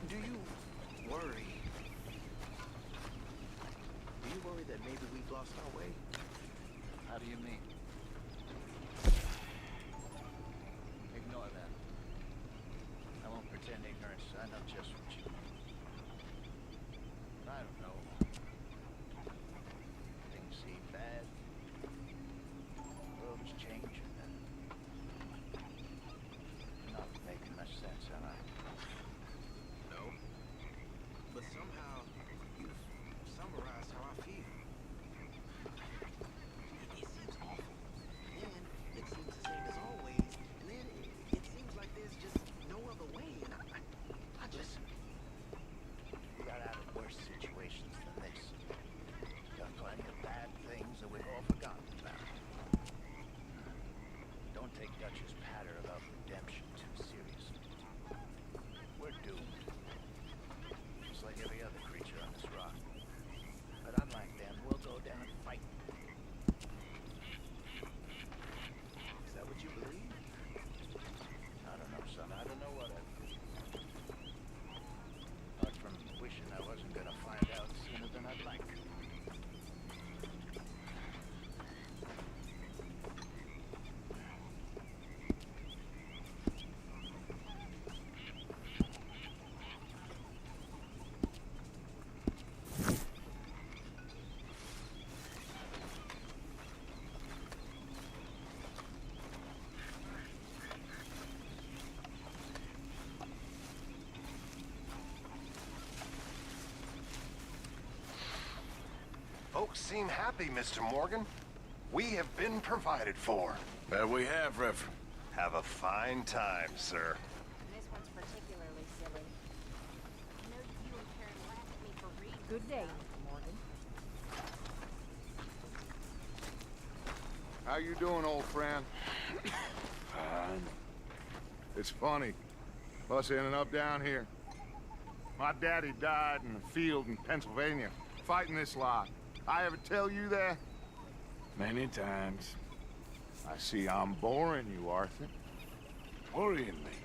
Do you worry? Do you worry that maybe we've lost our way? How do you mean? Ignore that. I won't pretend ignorance. I know just what you mean. I don't know. Things seem bad. The world is changing and not making much sense, am I? No. But somehow, you've summarized how I feel. It seems awful. Then it seems the same as always. And then it seems like there's just no other way. And I just... We got out of worse situations than this. Done plenty of bad things that we've all forgotten about. Don't take Dutch's patter about redemption too seriously. We're doomed. Just like every other creature on this rock. But unlike them, we'll go down and fight. Is that what you believe? I don't know, son. I don't know what I believe. Apart from wishing I wasn't gonna find out sooner than I'd like. Folks seem happy, Mr. Morgan. We have been provided for. That we have, Reverend. Have a fine time, sir. This one's particularly silly. I know you and Karen laughed at me for reading. Good day, stuff. Morgan. How you doing, old friend? Fine. It's funny. Us ending up down here. My daddy died in the field in Pennsylvania, fighting this lot. I ever tell you that? Many times. I see I'm boring you, Arthur. Worrying me.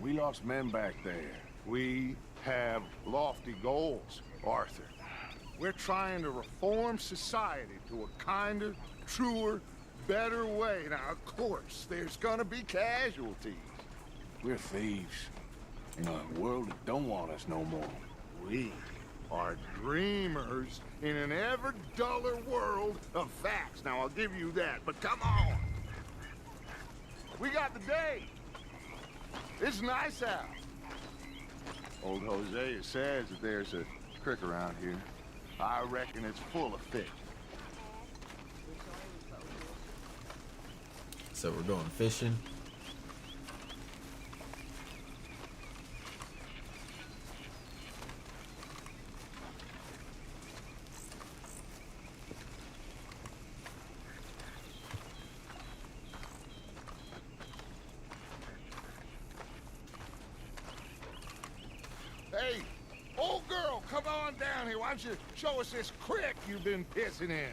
We lost men back there. We have lofty goals, Arthur. We're trying to reform society to a kinder, truer, better way. Now, of course, there's gonna be casualties. We're thieves. In a world that don't want us no more. We are dreamers in an ever duller world of facts. Now, I'll give you that, but come on. We got the day. It's nice out. Old Hosea says that there's a creek around here. I reckon it's full of fish. So we're going fishing. Hey, old girl, come on down here. Why don't you show us this creek you've been pissing in?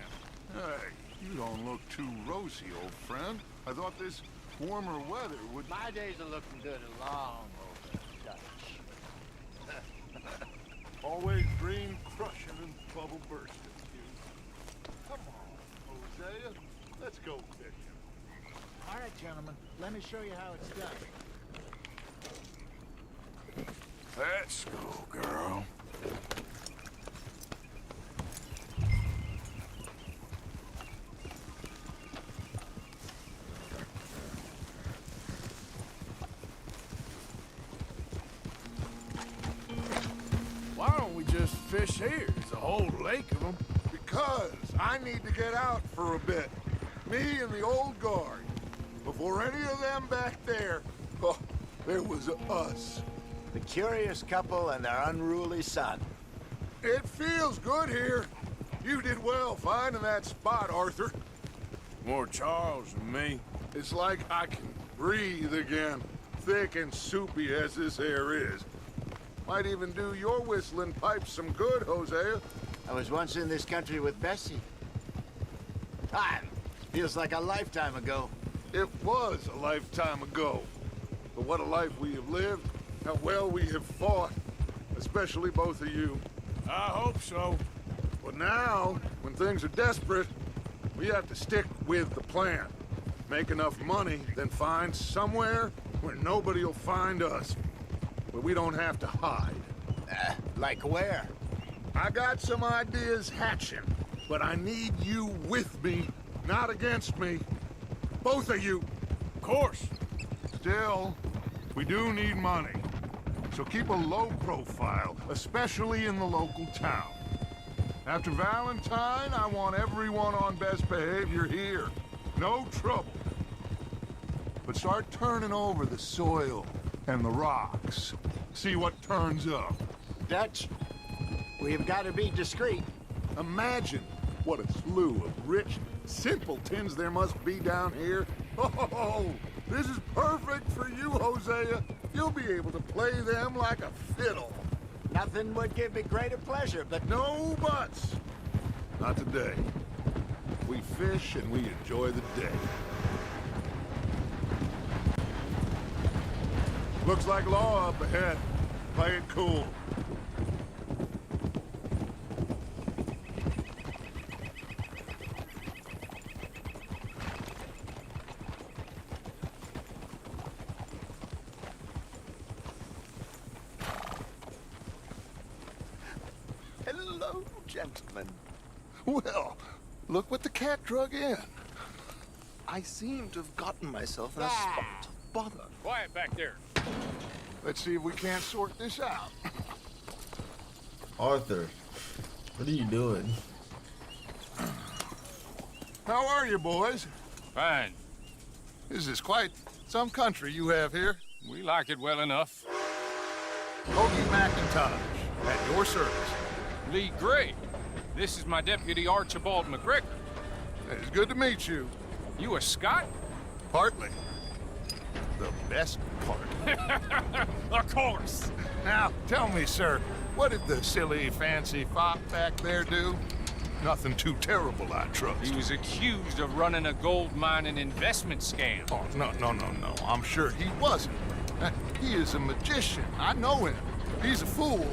Hey, you don't look too rosy, old friend. I thought this warmer weather would... My days are looking good along over Dutch. Always green crushing and bubble bursting. Come on, Hosea. Let's go fishing. All right, gentlemen. Let me show you how it's done. Let's go, girl. Why don't we just fish here? There's a whole lake of them. Because I need to get out for a bit. Me and the old guard. Before any of them back there, oh, there was us. The curious couple and their unruly son. It feels good here. You did well finding that spot, Arthur. More Charles than me. It's like I can breathe again, thick and soupy as this air is. Might even do your whistling pipes some good, Hosea. I was once in this country with Bessie. Time feels like a lifetime ago. It was a lifetime ago. But what a life we have lived, how well we have fought. especially both of you. I hope so. But now, when things are desperate, we have to stick with the plan. Make enough money, then find somewhere where nobody will find us. Where we don't have to hide. Like where? I got some ideas hatching, but I need you with me, not against me. Both of you. Of course. Still, we do need money. So keep a low profile, especially in the local town. After Valentine, I want everyone on best behavior here. No trouble. But start turning over the soil and the rocks. See what turns up. Dutch, we've got to be discreet. Imagine what a slew of rich simpletons there must be down here. Oh, this is perfect for you, Hosea. You'll be able to play them like a fiddle. Nothing would give me greater pleasure, but No buts. Not today. We fish and we enjoy the day. Looks like law up ahead. Play it cool. hello, gentlemen. Well, look what the cat drug in. I seem to have gotten myself in a spot of bother. Quiet back there. Let's see if we can't sort this out. Arthur, what are you doing? How are you, boys? Fine. This is quite some country you have here. We like it well enough. Hoagie McIntosh, at your service. Lee Gray. This is my deputy Archibald McGregor. It's good to meet you. You a Scot? Partly. The best part. Of course. Now, tell me, sir, what did the silly, fancy fop back there do? Nothing too terrible, I trust. He was accused of running a gold mining investment scam. Oh, no. I'm sure he wasn't. He is a magician. I know him. He's a fool.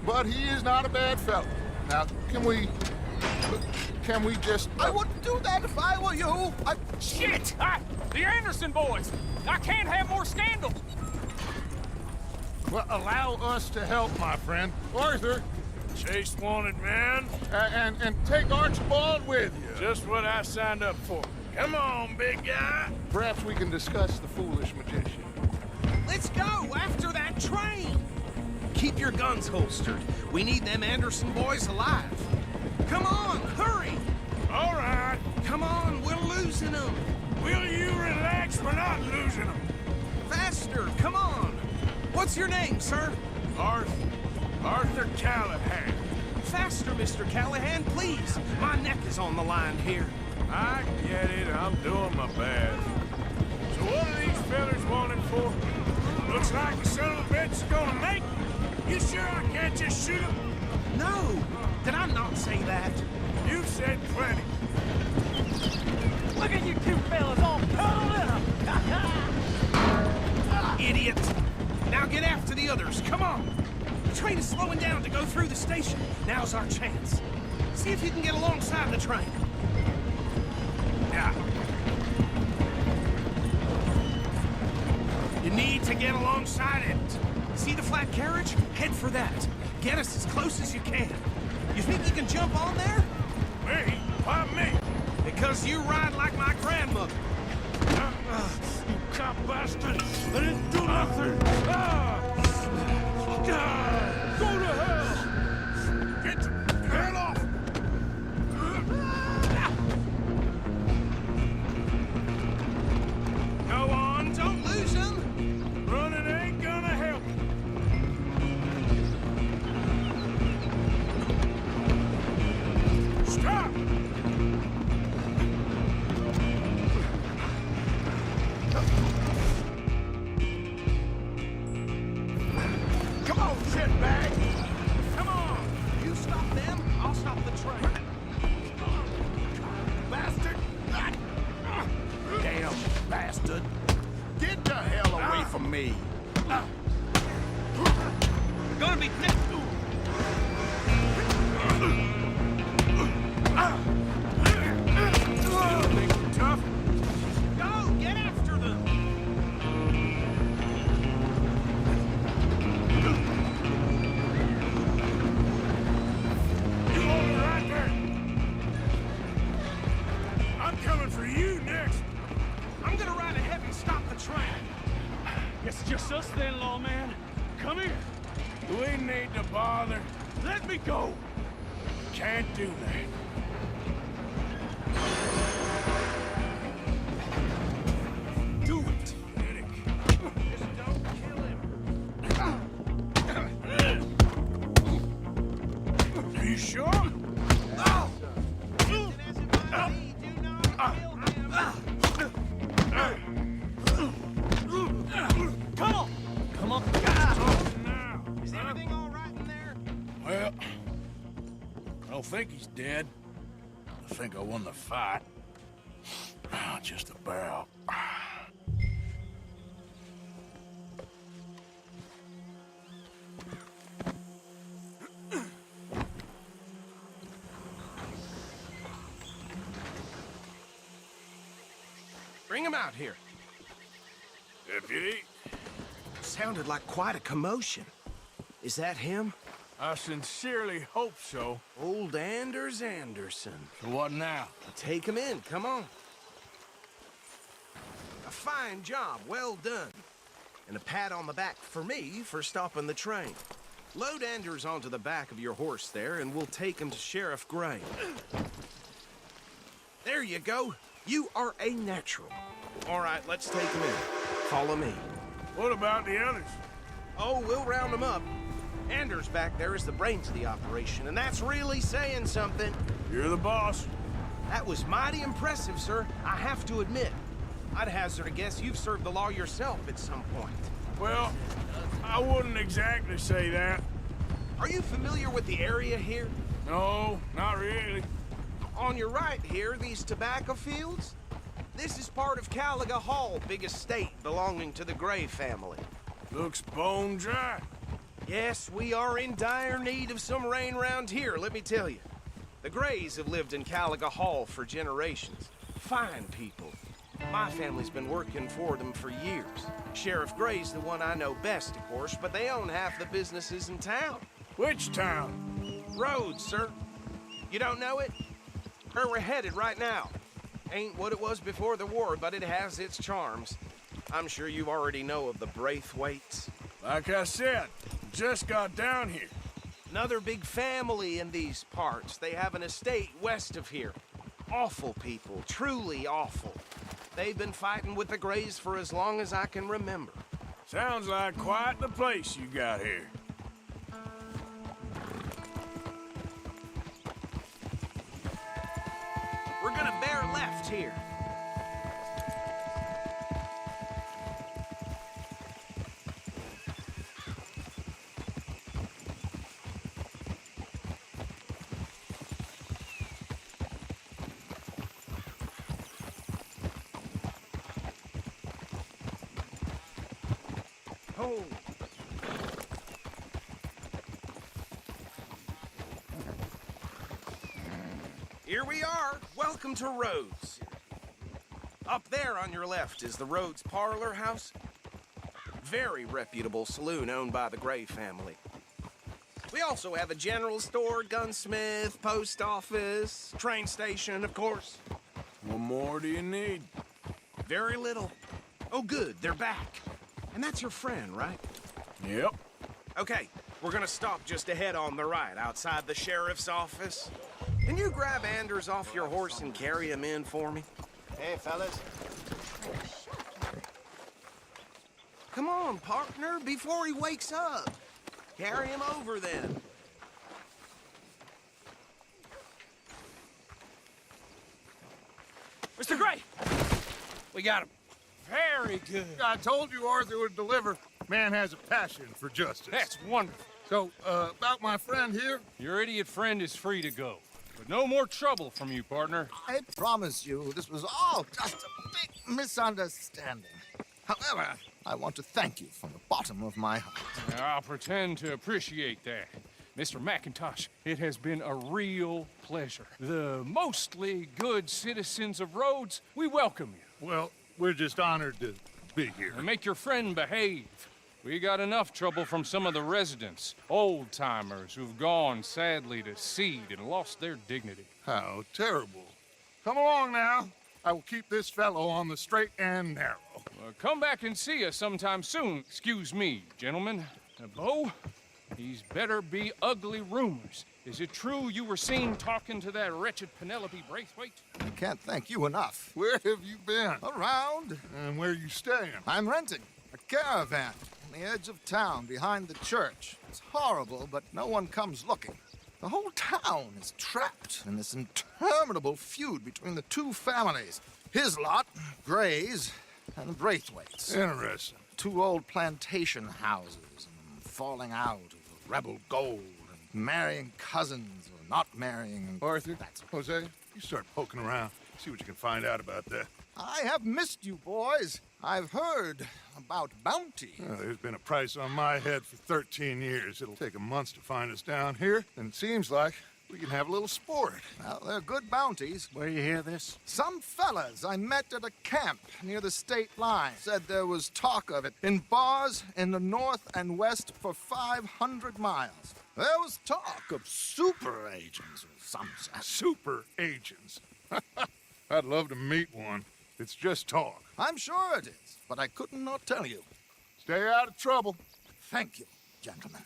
But he is not a bad fellow. Now, can we just... I wouldn't do that if I were you. Shit! The Anderson boys! I can't have more scandals! Well, allow us to help, my friend. Arthur, Chase wanted, man. and take Archibald with you. Just what I signed up for. Come on, big guy. Perhaps we can discuss the foolish magician. Let's go after that train. Keep your guns holstered. We need them Anderson boys alive. Come on, hurry. All right. Come on, we're losing them. Will you relax? We're not losing them. Faster, come on. What's your name, sir? Arthur Callahan. Faster, Mr. Callahan, please. My neck is on the line here. I get it. I'm doing my best. So what are these fellas wanting for? Looks like the son of a bitch is gonna make it. You sure I can't just shoot him? No, did I not say that? You said plenty. Look at you two fellas all cuddled up! Idiot! Now get after the others, come on! The train is slowing down to go through the station. Now's our chance. See if you can get alongside the train. Yeah. You need to get alongside it. See the flat carriage? Head for that. Get us as close as you can. You think you can jump on there? Me? Why me? Because you ride like my grandmother. You cop bastard! I didn't do nothing! Go to hell! Get the hell off! Go on, don't lose them. Running ain't gonna help. Stop! Come on, shitbag! Come on. You stop them, I'll stop the train. Bastard! Damn bastard. Get the hell away from me. Gonna be come here. We need to bother. Let me go. Can't do that. Do it. Just don't kill him. Are you sure? Come on. Come on. Now. Is everything all right in there? Well, I don't think he's dead. I think I won the fight. Just about. Bring him out here. Deputy, Sounded like quite a commotion. Is that him? I sincerely hope so. Old Anders Anderson. So what now? Take him in, come on. A fine job, well done. And a pat on the back for me for stopping the train. Load Anders onto the back of your horse there, and we'll take him to Sheriff Gray. There you go. You are a natural. All right, let's take him in. Follow me. What about the others? Oh, we'll round them up. Anders back there is the brains of the operation, and that's really saying something. You're the boss. That was mighty impressive, sir. I have to admit. I'd hazard a guess you've served the law yourself at some point. Well, I wouldn't exactly say that. Are you familiar with the area here? No, not really. On your right here, these tobacco fields? This is part of Caliga Hall, big estate belonging to the Gray family. Looks bone dry. Yes, we are in dire need of some rain round here, let me tell you. The Grays have lived in Caliga Hall for generations. Fine people. My family's been working for them for years. Sheriff Gray's the one I know best, of course, but they own half the businesses in town. Which town? Rhodes, sir. You don't know it? Where we're headed right now. Ain't what it was before the war, but it has its charms. I'm sure you already know of the Braithwaites. Like I said, just got down here. Another big family in these parts. They have an estate west of here. Awful people, truly awful. They've been fighting with the Grays for as long as I can remember. Sounds like quite the place you got here. We're gonna bear left here. Oh. Here we are. Welcome to Rhodes. Up there on your left is the Rhodes Parlor House. Very reputable saloon owned by the Gray family. We also have a general store, gunsmith, post office, train station, of course. What more do you need? Very little. Oh, good, they're back. And that's your friend, right? Yep. Okay, we're gonna stop just ahead on the right, outside the sheriff's office. Can you grab Anders off your horse and carry him in for me? Hey, fellas. Come on, partner, before he wakes up. Carry him over, then. Mr. Gray! We got him. Very good. I told you Arthur would deliver. Man has a passion for justice. That's wonderful. So, about my friend here? Your idiot friend is free to go. But no more trouble from you, partner. I promise you, this was all just a big misunderstanding. However, I want to thank you from the bottom of my heart. I'll pretend to appreciate that. Mr. McIntosh, it has been a real pleasure. The mostly good citizens of Rhodes, we welcome you. Well, we're just honored to be here. And make your friend behave. We got enough trouble from some of the residents, old-timers who've gone, sadly, to seed and lost their dignity. How terrible. Come along now. I will keep this fellow on the straight and narrow. Come back and see us sometime soon. Excuse me, gentlemen. Bo, these better be ugly rumors. Is it true you were seen talking to that wretched Penelope Braithwaite? I can't thank you enough. Where have you been? Around. And where you staying? I'm renting a caravan on the edge of town behind the church. It's horrible, but no one comes looking. The whole town is trapped in this interminable feud between the two families. His lot, Gray's, and the Braithwaites. Interesting. Two old plantation houses, and falling out over rebel gold, and marrying cousins or not marrying. And Arthur, Jose, you start poking around. See what you can find out about that. I have missed you, boys. I've heard about bounty. Well, there's been a price on my head for 13 years. It'll take a month to find us down here, and it seems like we can have a little sport. Well, they're good bounties. Where you hear this? Some fellas I met at a camp near the state line said there was talk of it in bars in the north and west for 500 miles. There was talk of super agents or some such. Super agents. I'd love to meet one. It's just talk. I'm sure it is, but I couldn't not tell you. Stay out of trouble. Thank you, gentlemen.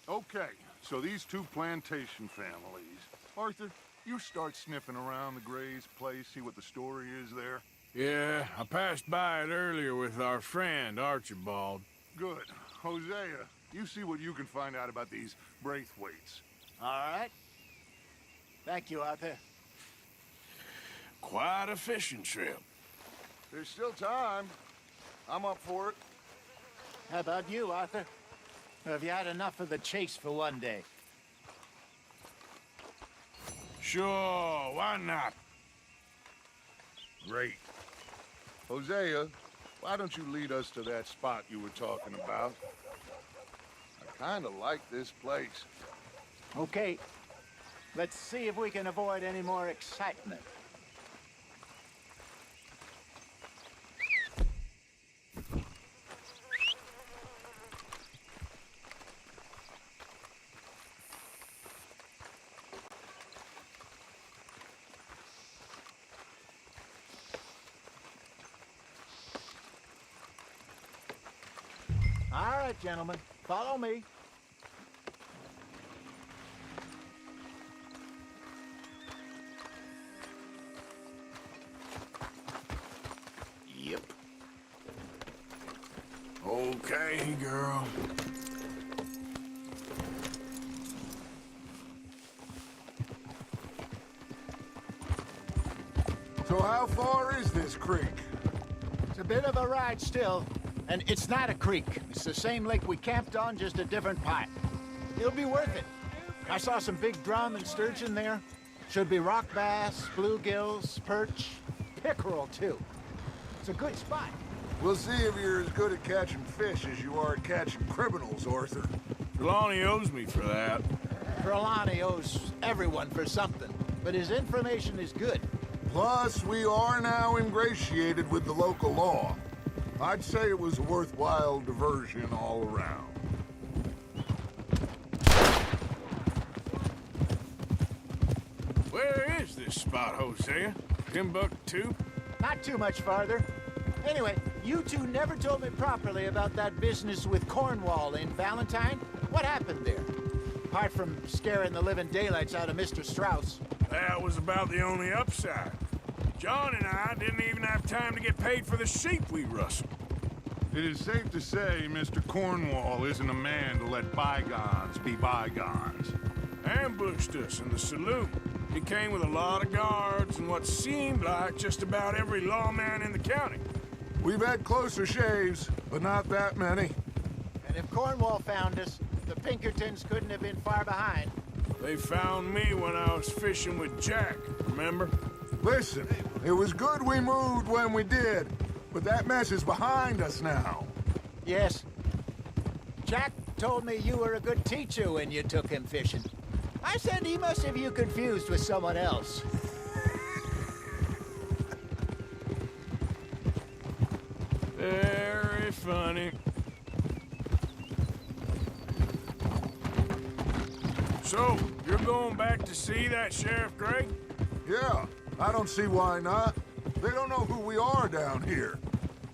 Okay, so these two plantation families. Arthur, you start sniffing around the Gray's place, see what the story is there. Yeah, I passed by it earlier with our friend, Archibald. Good. Hosea, you see what you can find out about these Braithwaites. All right. Thank you, Arthur. Quite a fishing trip. There's still time. I'm up for it. How about you, Arthur? Have you had enough of the chase for one day? Sure, why not? Great. Hosea, why don't you lead us to that spot you were talking about? I kind of like this place. Okay. Let's see if we can avoid any more excitement. All right, gentlemen, follow me. Yep. Okay, girl. So how far is this creek? It's a bit of a ride still, and it's not a creek. It's the same lake we camped on, just a different part. It'll be worth it. I saw some big drum and sturgeon there. Should be rock bass, bluegills, perch, pickerel, too. It's a good spot. We'll see if you're as good at catching fish as you are at catching criminals, Arthur. Trelawney owes me for that. Trelawney owes everyone for something, but his information is good. Plus, we are now ingratiated with the local law. I'd say it was a worthwhile diversion all around. Where is this spot, Hosea? Timbuktu? Not too much farther. Anyway, you two never told me properly about that business with Cornwall in Valentine. What happened there? Apart from scaring the living daylights out of Mr. Strauss. That was about the only upside. John and I didn't even have time to get paid for the sheep we rustled. It is safe to say Mr. Cornwall isn't a man to let bygones be bygones. Ambushed us in the saloon. He came with a lot of guards and what seemed like just about every lawman in the county. We've had closer shaves, but not that many. And if Cornwall found us, the Pinkertons couldn't have been far behind. They found me when I was fishing with Jack, remember? Listen, it was good we moved when we did, but that mess is behind us now. Yes. Jack told me you were a good teacher when you took him fishing. I said he must have you confused with someone else. Very funny. So, you're going back to see that Sheriff Gray? Yeah, I don't see why not. They don't know who we are down here.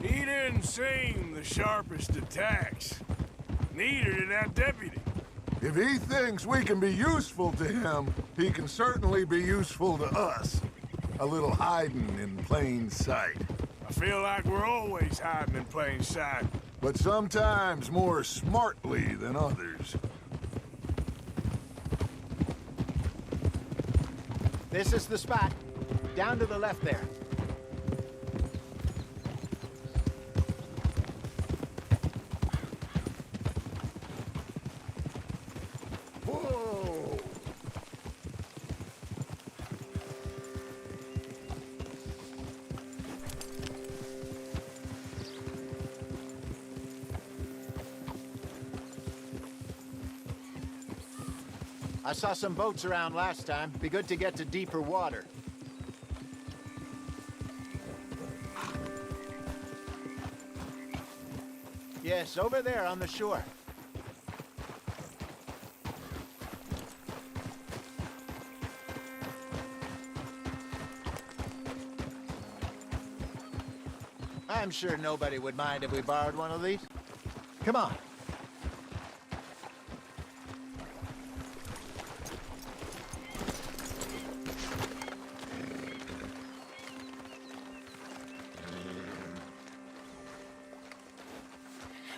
He didn't seem the sharpest attacks. Neither did that deputy. If he thinks we can be useful to him, he can certainly be useful to us. A little hiding in plain sight. I feel like we're always hiding in plain sight. But sometimes more smartly than others. This is the spot. Down to the left there. Whoa! I saw some boats around last time. Be good to get to deeper water. Yes, over there on the shore. I'm sure nobody would mind if we borrowed one of these. Come on.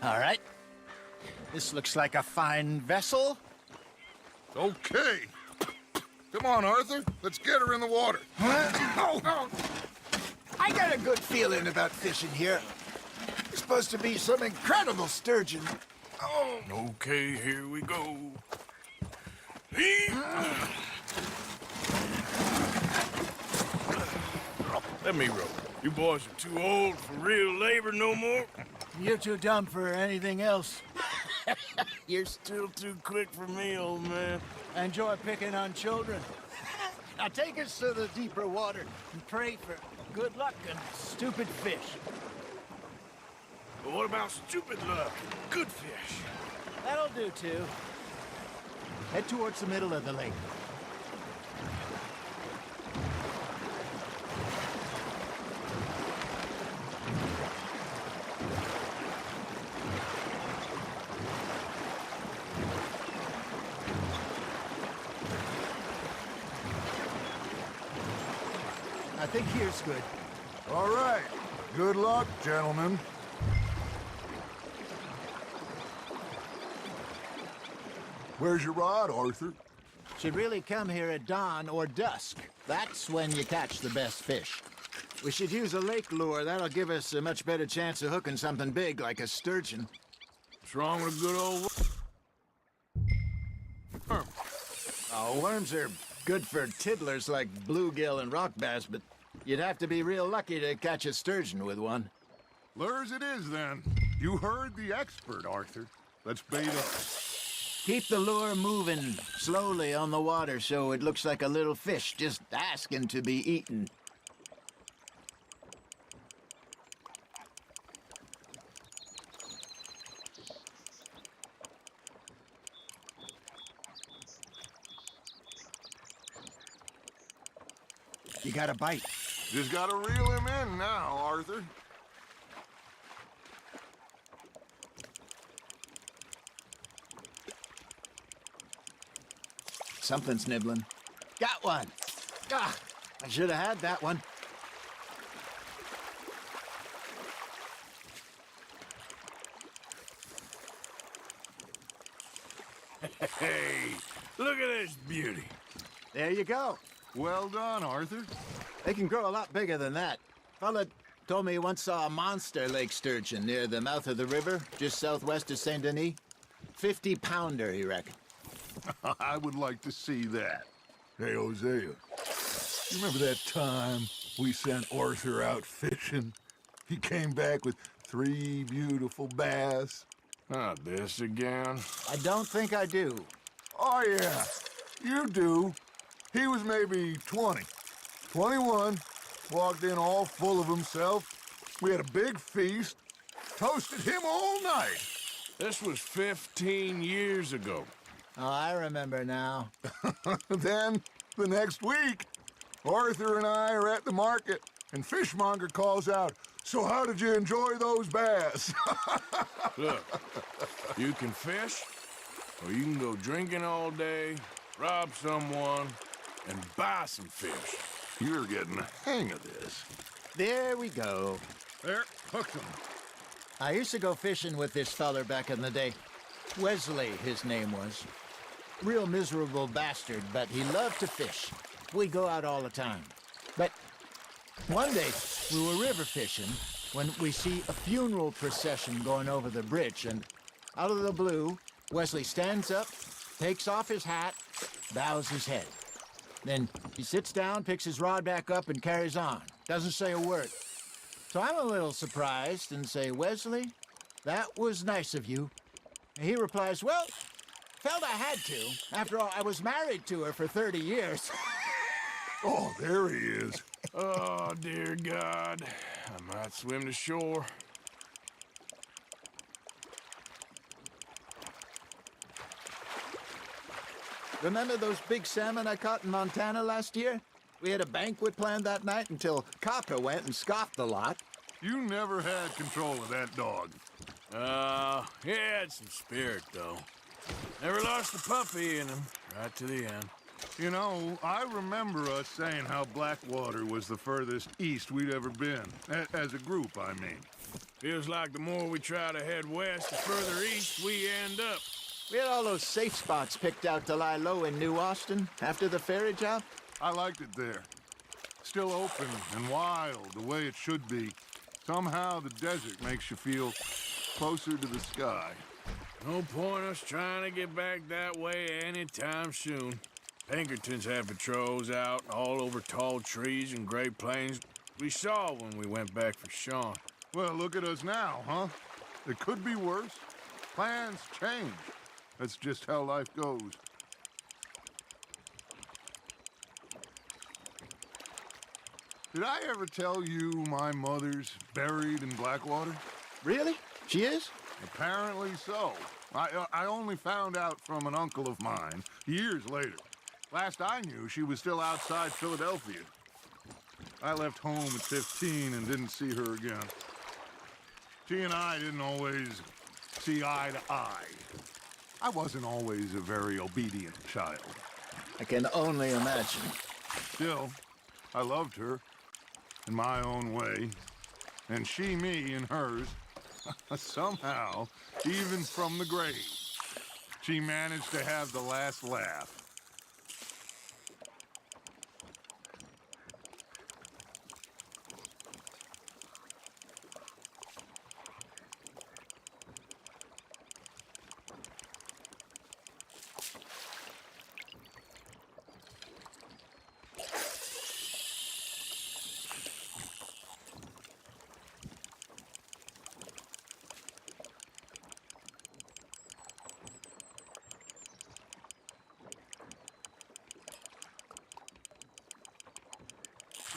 All right. This looks like a fine vessel. Okay. Come on, Arthur. Let's get her in the water. Oh, I got a good feeling about fishing here. It's supposed to be some incredible sturgeon. Oh. Okay, here we go. Let me row. You boys are too old for real labor no more. You're too dumb for anything else. You're still too quick for me, old man. I enjoy picking on children. Now take us to the deeper water and pray for good luck and stupid fish. But what about stupid luck? Good fish. That'll do, too. Head towards the middle of the lake. I think here's good. All right. Good luck, gentlemen. Where's your rod, Arthur? Should really come here at dawn or dusk. That's when you catch the best fish. We should use a lake lure. That'll give us a much better chance of hooking something big like a sturgeon. What's wrong with a good old worm? Oh, worms are good for tiddlers like bluegill and rock bass, but you'd have to be real lucky to catch a sturgeon with one. Lures it is, then. You heard the expert, Arthur. Let's bait up. Keep the lure moving slowly on the water so it looks like a little fish just asking to be eaten. You got a bite. Just gotta reel him in now, Arthur. Something's nibbling. Got one. Ah, I should have had that one. Hey, look at this beauty. There you go. Well done, Arthur. They can grow a lot bigger than that. Fella told me he once saw a monster lake sturgeon near the mouth of the river, just southwest of Saint Denis. 50-pounder, he reckoned. I would like to see that. Hey, Hosea, you remember that time we sent Arthur out fishing? He came back with 3 beautiful bass. Not this again. I don't think I do. Oh, yeah, you do. He was maybe 20, 21, walked in all full of himself. We had a big feast, toasted him all night. This was 15 years ago. Oh, I remember now. Then, the next week, Arthur and I are at the market, and Fishmonger calls out, "So how did you enjoy those bass?" Look, you can fish, or you can go drinking all day, rob someone, and buy some fish. You're getting the hang of this. There we go. There, hooked him. I used to go fishing with this feller back in the day. Wesley, his name was. Real miserable bastard, but he loved to fish. We'd go out all the time. But one day, we were river fishing when we see a funeral procession going over the bridge, and out of the blue, Wesley stands up, takes off his hat, bows his head. Then he sits down, picks his rod back up, and carries on. Doesn't say a word. So I'm a little surprised and say, "Wesley, that was nice of you." And he replies, "Well, felt I had to. After all, I was married to her for 30 years. Oh, there he is. Oh, dear God. I might swim to shore. Remember those big salmon I caught in Montana last year? We had a banquet planned that night until Copper went and scoffed the lot. You never had control of that dog. He had some spirit, though. Never lost the puppy in him, right to the end. You know, I remember us saying how Blackwater was the furthest east we'd ever been. As a group, I mean. Feels like the more we try to head west, the further east we end up. We had all those safe spots picked out to lie low in New Austin after the ferry job. I liked it there. Still open and wild, the way it should be. Somehow the desert makes you feel closer to the sky. No point us trying to get back that way anytime soon. Pinkertons had patrols out all over tall trees and Great Plains. We saw when we went back for Sean. Well, look at us now, huh? It could be worse. Plans change. That's just how life goes. Did I ever tell you my mother's buried in Blackwater? Really? She is? Apparently so. I only found out from an uncle of mine years later. Last I knew, she was still outside Philadelphia. I left home at 15 and didn't see her again. She and I didn't always see eye to eye. I wasn't always a very obedient child. I can only imagine. Still, I loved her in my own way, and she me in hers. Somehow, even from the grave, she managed to have the last laugh.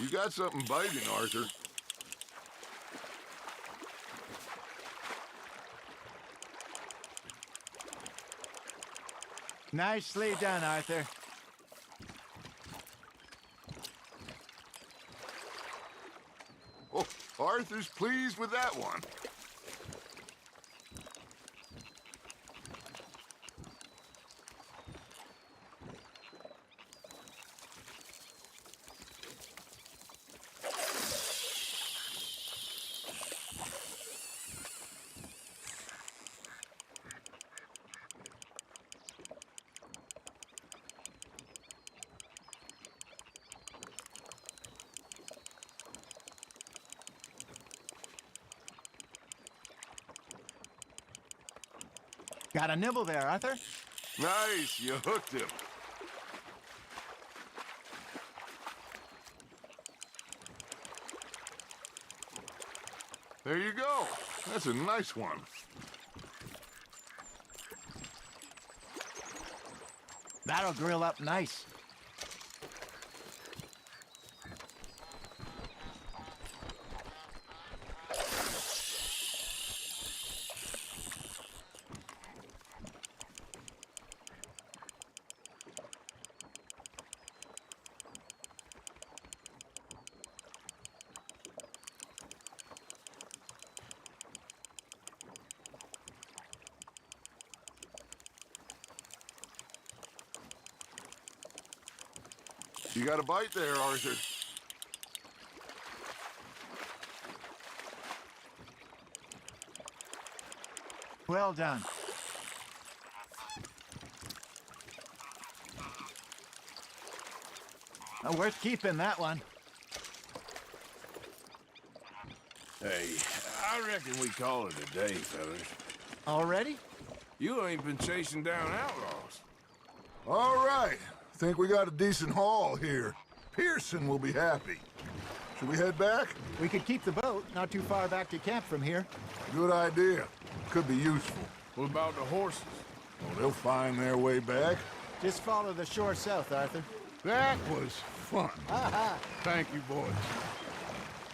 You got something biting, Arthur. Nicely done, Arthur. Oh, Arthur's pleased with that one. Got a nibble there, Arthur? Nice, you hooked him. There you go. That's a nice one. That'll grill up nice. You got a bite there, Arthur. Well done. Worth keeping, that one. Hey, I reckon we call it a day, fellas. Already? You ain't been chasing down outlaws. All right. Think we got a decent haul here. Pearson will be happy. Should we head back? We could keep the boat not too far back to camp from here. Good idea. Could be useful. What about the horses? Well, they'll find their way back. Just follow the shore south, Arthur. That was fun. Thank you, boys.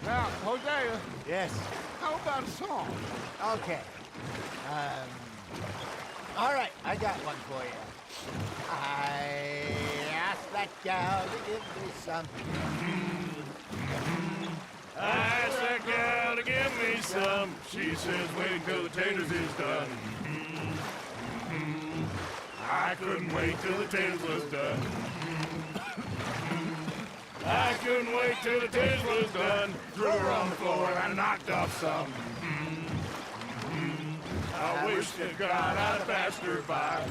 Now, Hosea, Yes. how about a song? Okay. All right, I got one for you. I asked that gal to give me some. I asked that gal to give me some. She says wait till the taters is done. I couldn't wait till the taters was done. I couldn't wait till the taters was done. Threw her on the floor and I knocked off some. I wish to God I'd passed her by.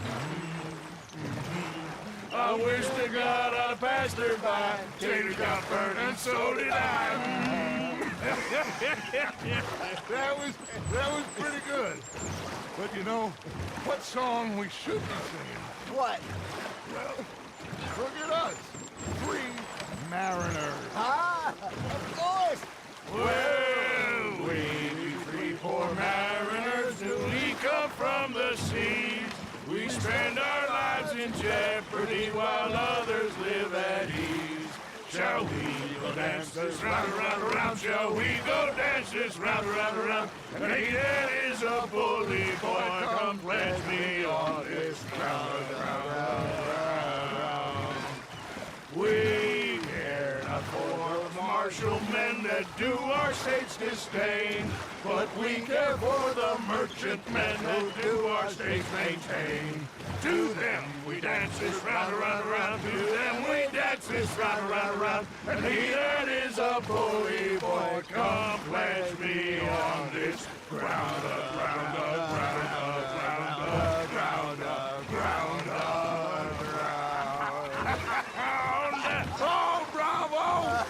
I wish to God I'd passed her by. Taters got burned and so did I. That was pretty good. But you know, what song we should be singing? What? Well, look at us. Three mariners. Ah, of course. Well, we three poor mariners newly come from the seas. We spend our lives in jeopardy while others live at ease. Shall we go dance this round, around, around? Shall we go dance this round, around, around? And he that is a bully boy, come pledge me on this ground, round. We care not for the martial men that do our state's disdain, but we care for the merchant men who do our state's maintain. To them we dance this round, around, around. To them we dance this round, around, around. And he that is a bully boy, come pledge me on this ground, ground, ground, ground, ground, ground, ground, ground. Oh, bravo!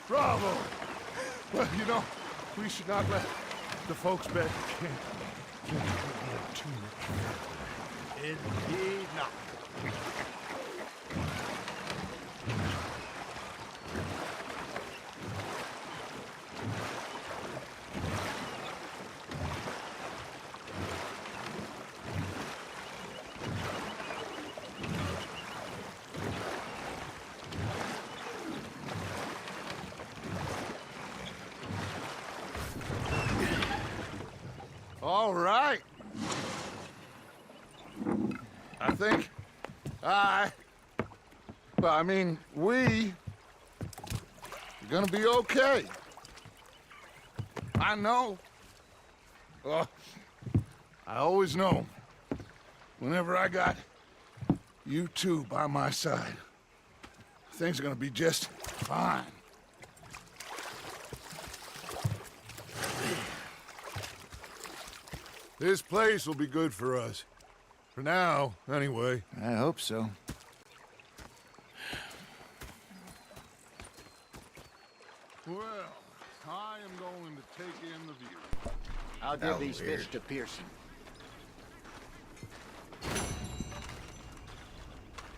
Bravo! Well, you know, we should not let the folks back at camp get too much. Indeed not. All right. I think we are gonna be okay. I know. I always know. Whenever I got you two by my side, things are gonna be just fine. This place will be good for us. For now, anyway. I hope so. Well, I am going to take in the view. I'll give these fish to Pearson.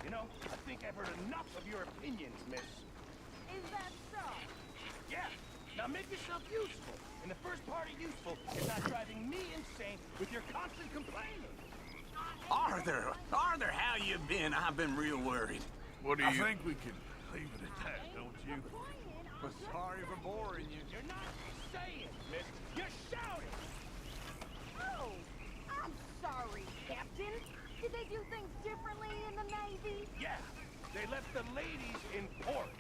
You know, I think I've heard enough of your opinions, miss. Is that so? Yeah. Now make yourself useful. And the first part of useful is not driving me insane with your constant complaining. Arthur, how you been? I've been real worried. What do you... I think we can leave it at that, don't you? But sorry for boring you. You're not saying, miss. You're shouting. Oh, I'm sorry, Captain. Did they do things differently in the Navy? Yeah. They left the ladies in port.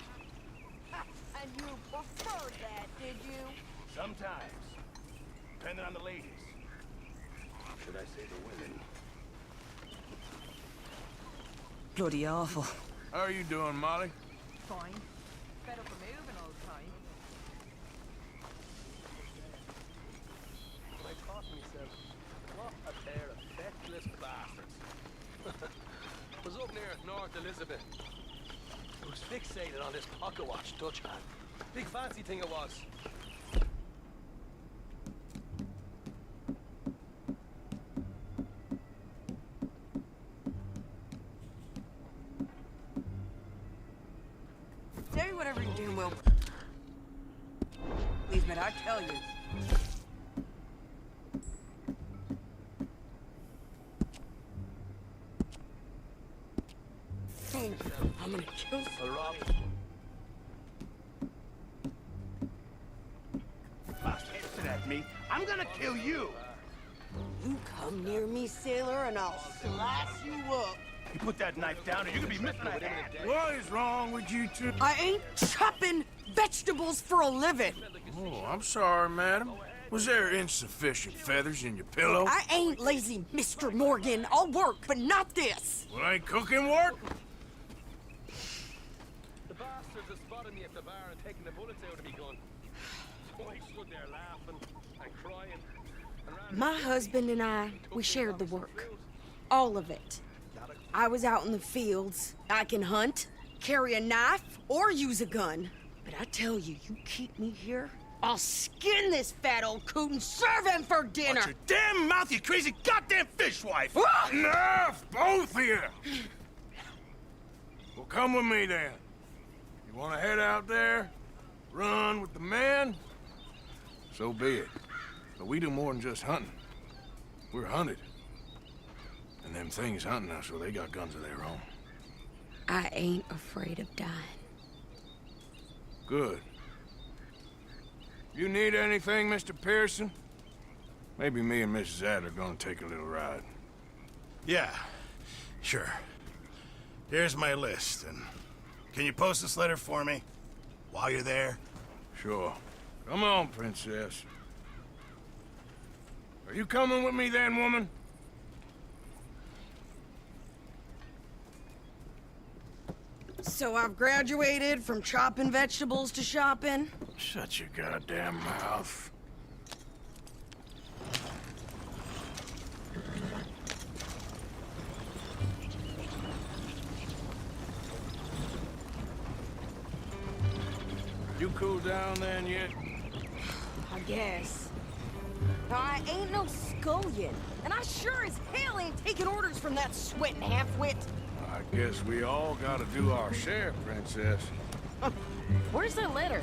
And you preferred that, did you? Sometimes. Depending on the ladies. Should I say the women? Bloody awful. How are you doing, Molly? fine. Fed up of moving all the time. I thought to myself, what a pair of feckless bastards. Was up near North Elizabeth. I was fixated on this pocket watch Dutch had. Big fancy thing it was. Say whatever you do, Will. Please, but I tell you. I'm gonna kill you. Rob. Listen at me. I'm gonna kill you. You come near me, sailor, and I'll slice you up. You put that knife down or you're gonna be missing a hand. What is wrong with you two? I ain't chopping vegetables for a living. Oh, I'm sorry, madam. Was there insufficient feathers in your pillow? I ain't lazy, Mr. Morgan. I'll work, but not this. Well, ain't cooking work? The bastards have spotted me at the bar and taken the bullets out of me gun. So I stood there laughing and crying. And ran My husband and I, we shared the work. All of it. I was out in the fields. I can hunt, carry a knife, or use a gun. But I tell you, you keep me here, I'll skin this fat old coot and serve him for dinner. Watch your damn mouth, you crazy goddamn fishwife! Enough, both of you! Well, come with me then. You want to head out there, run with the men? So be it. But we do more than just hunting. We're hunted. And them things hunting us, well, they got guns of their own. I ain't afraid of dying. Good. You need anything, Mr. Pearson? Maybe me and Mrs. Adler are gonna take a little ride. Yeah, sure. Here's my list, and can you post this letter for me while you're there? Sure. Come on, princess. Are you coming with me then, woman? So I've graduated from chopping vegetables to shopping. Shut your goddamn mouth. You cooled down then yet? I guess. I ain't no scullion, and I sure as hell ain't taking orders from that sweating half-wit. I guess we all gotta do our share, princess. Where's that letter?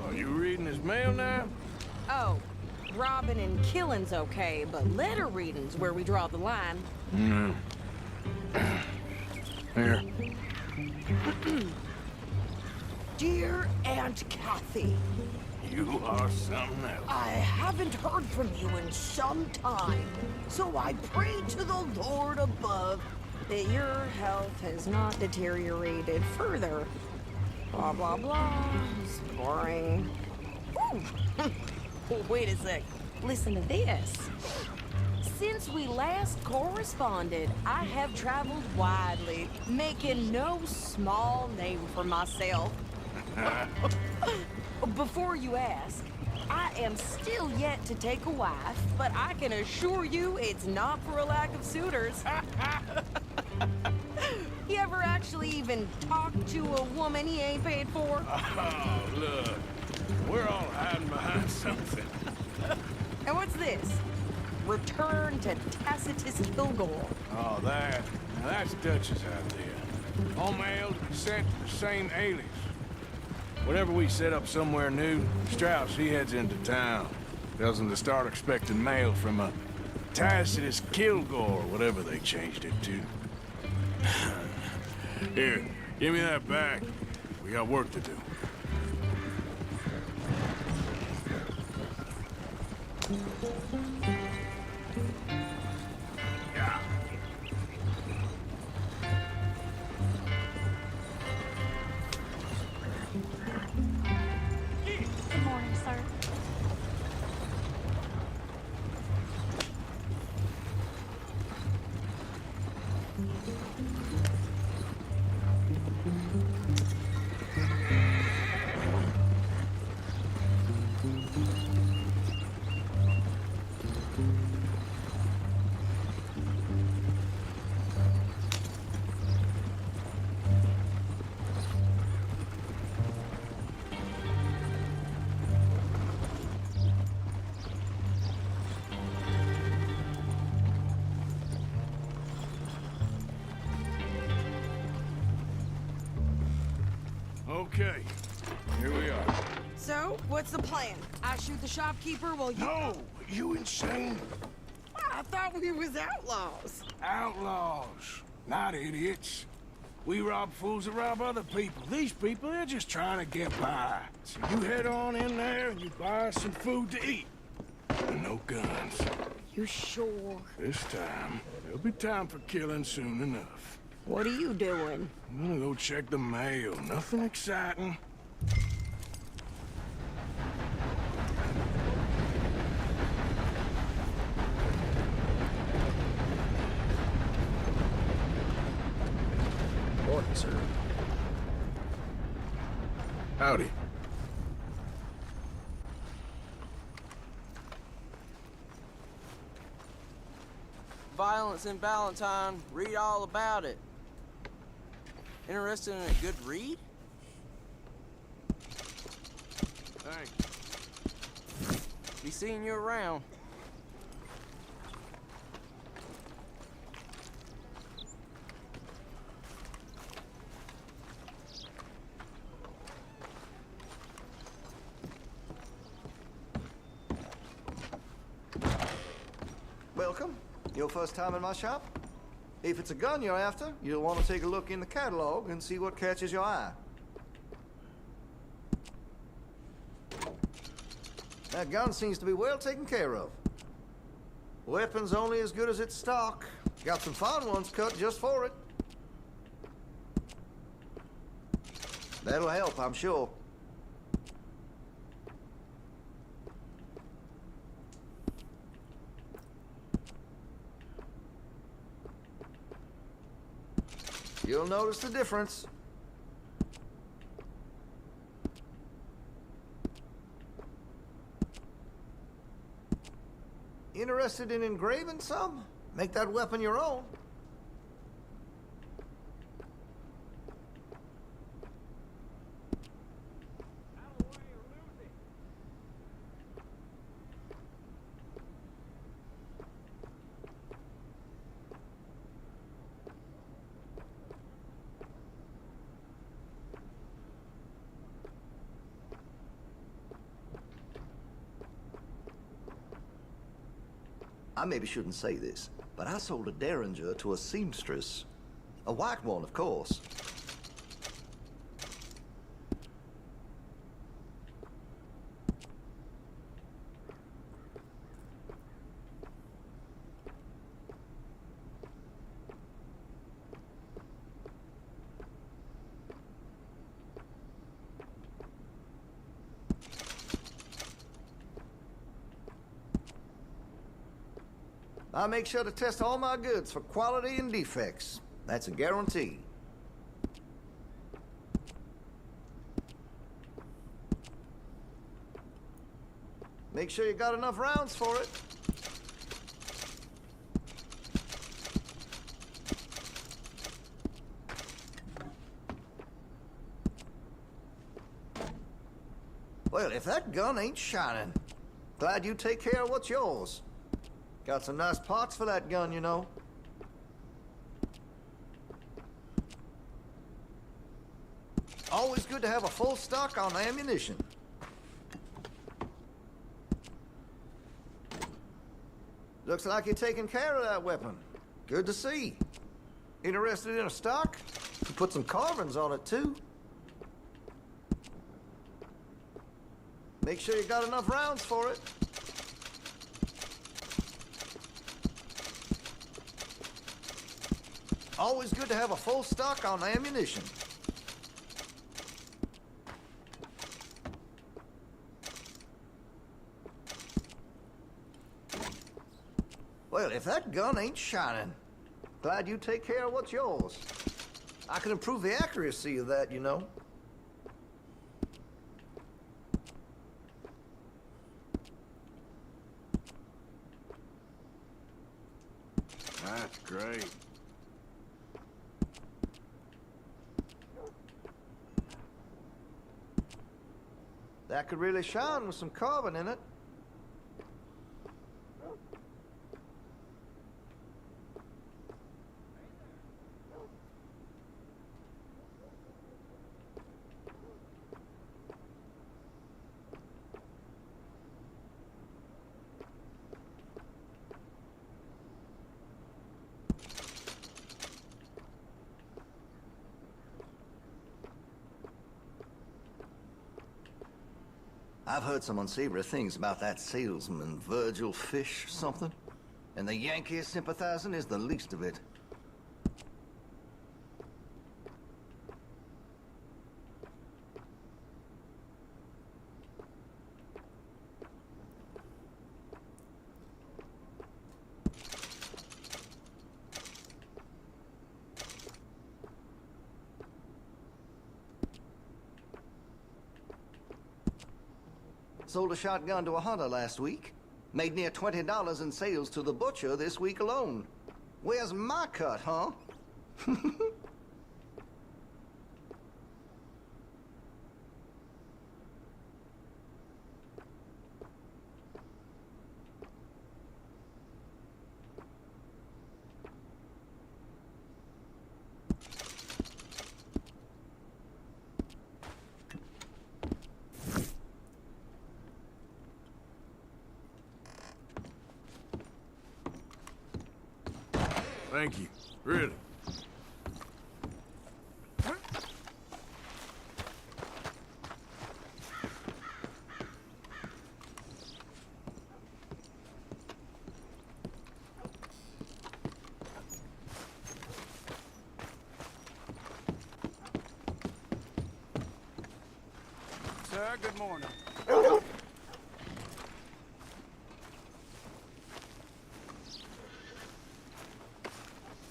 Are you reading his mail now? Oh, robbing and killing's okay, but letter reading's where we draw the line. Here. Dear Aunt Kathy, You are something else. I haven't heard from you in some time, so I pray to the Lord above that your health has not deteriorated further. Blah, blah, blah. It's boring. Ooh. Wait a sec. Listen to this. Since we last corresponded, I have traveled widely, making no small name for myself. Before you ask, I am still yet to take a wife, but I can assure you it's not for a lack of suitors. You ever actually even talk to a woman he ain't paid for? Oh, look. We're all hiding behind something. And what's this? Return to Tacitus Kilgore. Oh, that. Now that's Dutch's idea. All mail to be sent to the same alias. Whenever we set up somewhere new, Strauss, he heads into town. Tells them to start expecting mail from a Tacitus Kilgore, whatever they changed it to. Here, give me that back. We got work to do. Yeah. Good morning, sir. Okay, here we are. So, what's the plan? I shoot the shopkeeper while you... No, you insane? I thought we was outlaws. Outlaws, not idiots. We rob fools that rob other people. These people, they're just trying to get by. So you head on in there and you buy us some food to eat. And no guns. You sure? This time, there'll be time for killing soon enough. What are you doing? I'm gonna go check the mail. Nothing exciting. Morning, sir. Howdy. Violence in Valentine. Read all about it. Interested in a good read? Thanks. Be seeing you around. Welcome. Your first time in my shop? If it's a gun you're after, you'll want to take a look in the catalog and see what catches your eye. That gun seems to be well taken care of. Weapon's only as good as its stock. Got some fine ones cut just for it. That'll help, I'm sure. You'll notice the difference. Interested in engraving some? Make that weapon your own. I maybe shouldn't say this, but I sold a derringer to a seamstress. A white one, of course. I make sure to test all my goods for quality and defects. That's a guarantee. Make sure you got enough rounds for it. Well, if that gun ain't shining, glad you take care of what's yours. Got some nice parts for that gun, you know. Always good to have a full stock on ammunition. Looks like you're taking care of that weapon. Good to see. Interested in a stock? You put some carvings on it, too. Make sure you got enough rounds for it. Always good to have a full stock on ammunition. Well, if that gun ain't shining, glad you take care of what's yours. I can improve the accuracy of that, you know. That's great. That could really shine with some carbon in it. I've heard some unsavory things about that salesman, Virgil Fish, something. And the Yankee sympathizing is the least of it. Sold a shotgun to a hunter last week. Made near $20 in sales to the butcher this week alone. Where's my cut, huh? Thank you. Really. Sir, good morning.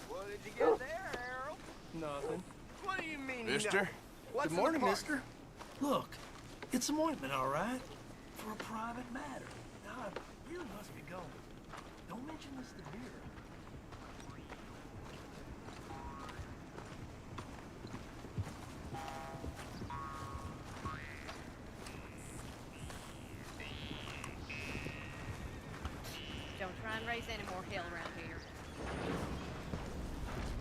What did you get there, Harold? Nothing. What do you mean, Mister? What's Good morning, in the mister. Look, it's some ointment, all right? For a private matter. Now, I really must be going. Don't mention this to Vera. Don't try and raise any more hell around here.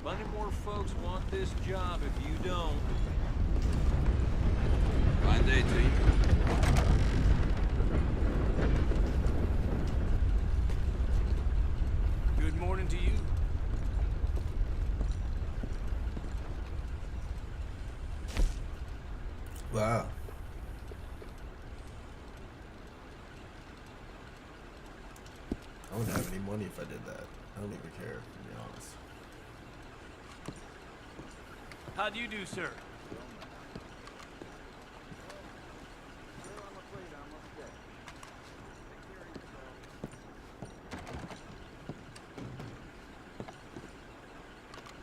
Plenty more folks want this job if you don't. Fine day to you. Good morning to you. Wow. I wouldn't have any money if I did that. I don't even care, to be honest. How do you do, sir?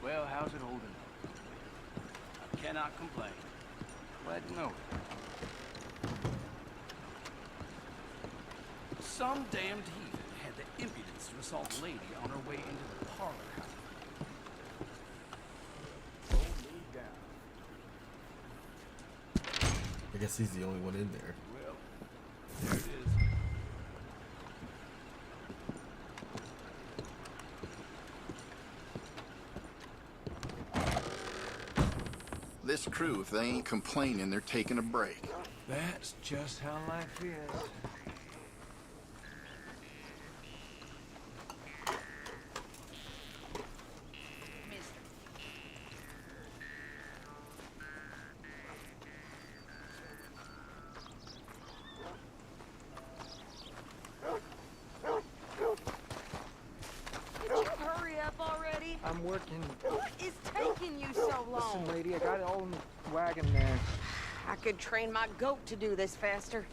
Well, how's it holding up? I cannot complain. Glad to know it. Some damned heathen had the impudence to assault a lady on her way into the parlor house. I guess he's the only one in there. Well, there it is. This crew, if they ain't complaining, they're taking a break. That's just how life is. Could you hurry up already? I'm working. What is taking you so long? Listen, lady, I got it all in the wagon there. I could train my goat to do this faster.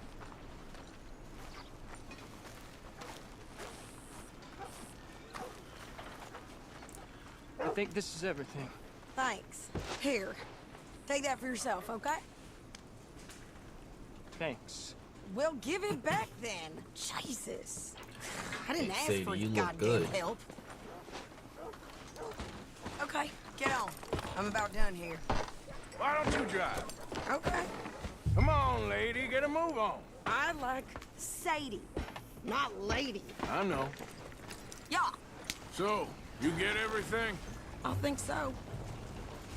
I think this is everything. Thanks. Here, take that for yourself, okay? Thanks. Well, give it back then. Jesus. I didn't ask Sadie, for you your look goddamn good. help. Okay, get on. I'm about done here. Why don't you drive? Okay. Come on, lady, get a move on. I like Sadie, not lady. I know. Yeah, So, you get everything? I think so.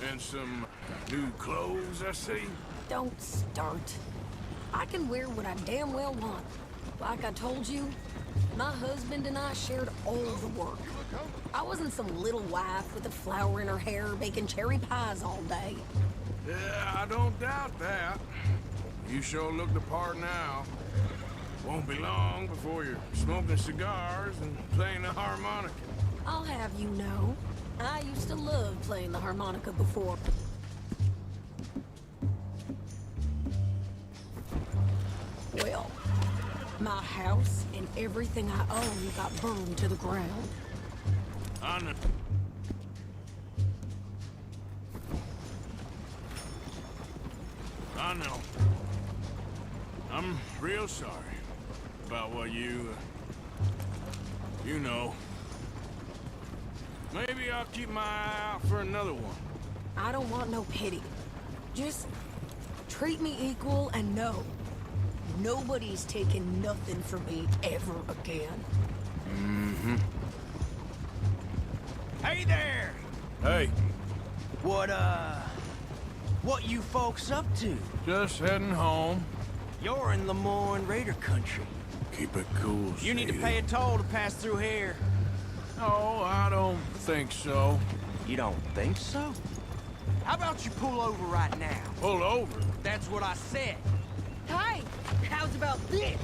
And some new clothes, I see? Don't start. I can wear what I damn well want. Like I told you, my husband and I shared all the work. I wasn't some little wife with a flower in her hair baking cherry pies all day. Yeah, I don't doubt that. You sure look the part now. Won't be long before you're smoking cigars and playing the harmonica. I'll have you know, I used to love playing the harmonica before. Well, my house and everything I own got burned to the ground. I know. I know. I'm real sorry about what you know. Maybe I'll keep my eye out for another one. I don't want no pity. Just treat me equal and know nobody's taking nothing from me ever again. Mm-hmm. Hey there! Hey. What you folks up to? Just heading home. You're in Lemoyne Raider country. Keep it cool, You need to Sadie. pay a toll to pass through here. No, I don't think so. You don't think so? How about you pull over right now? Pull over? That's what I said. Hey, how's about this?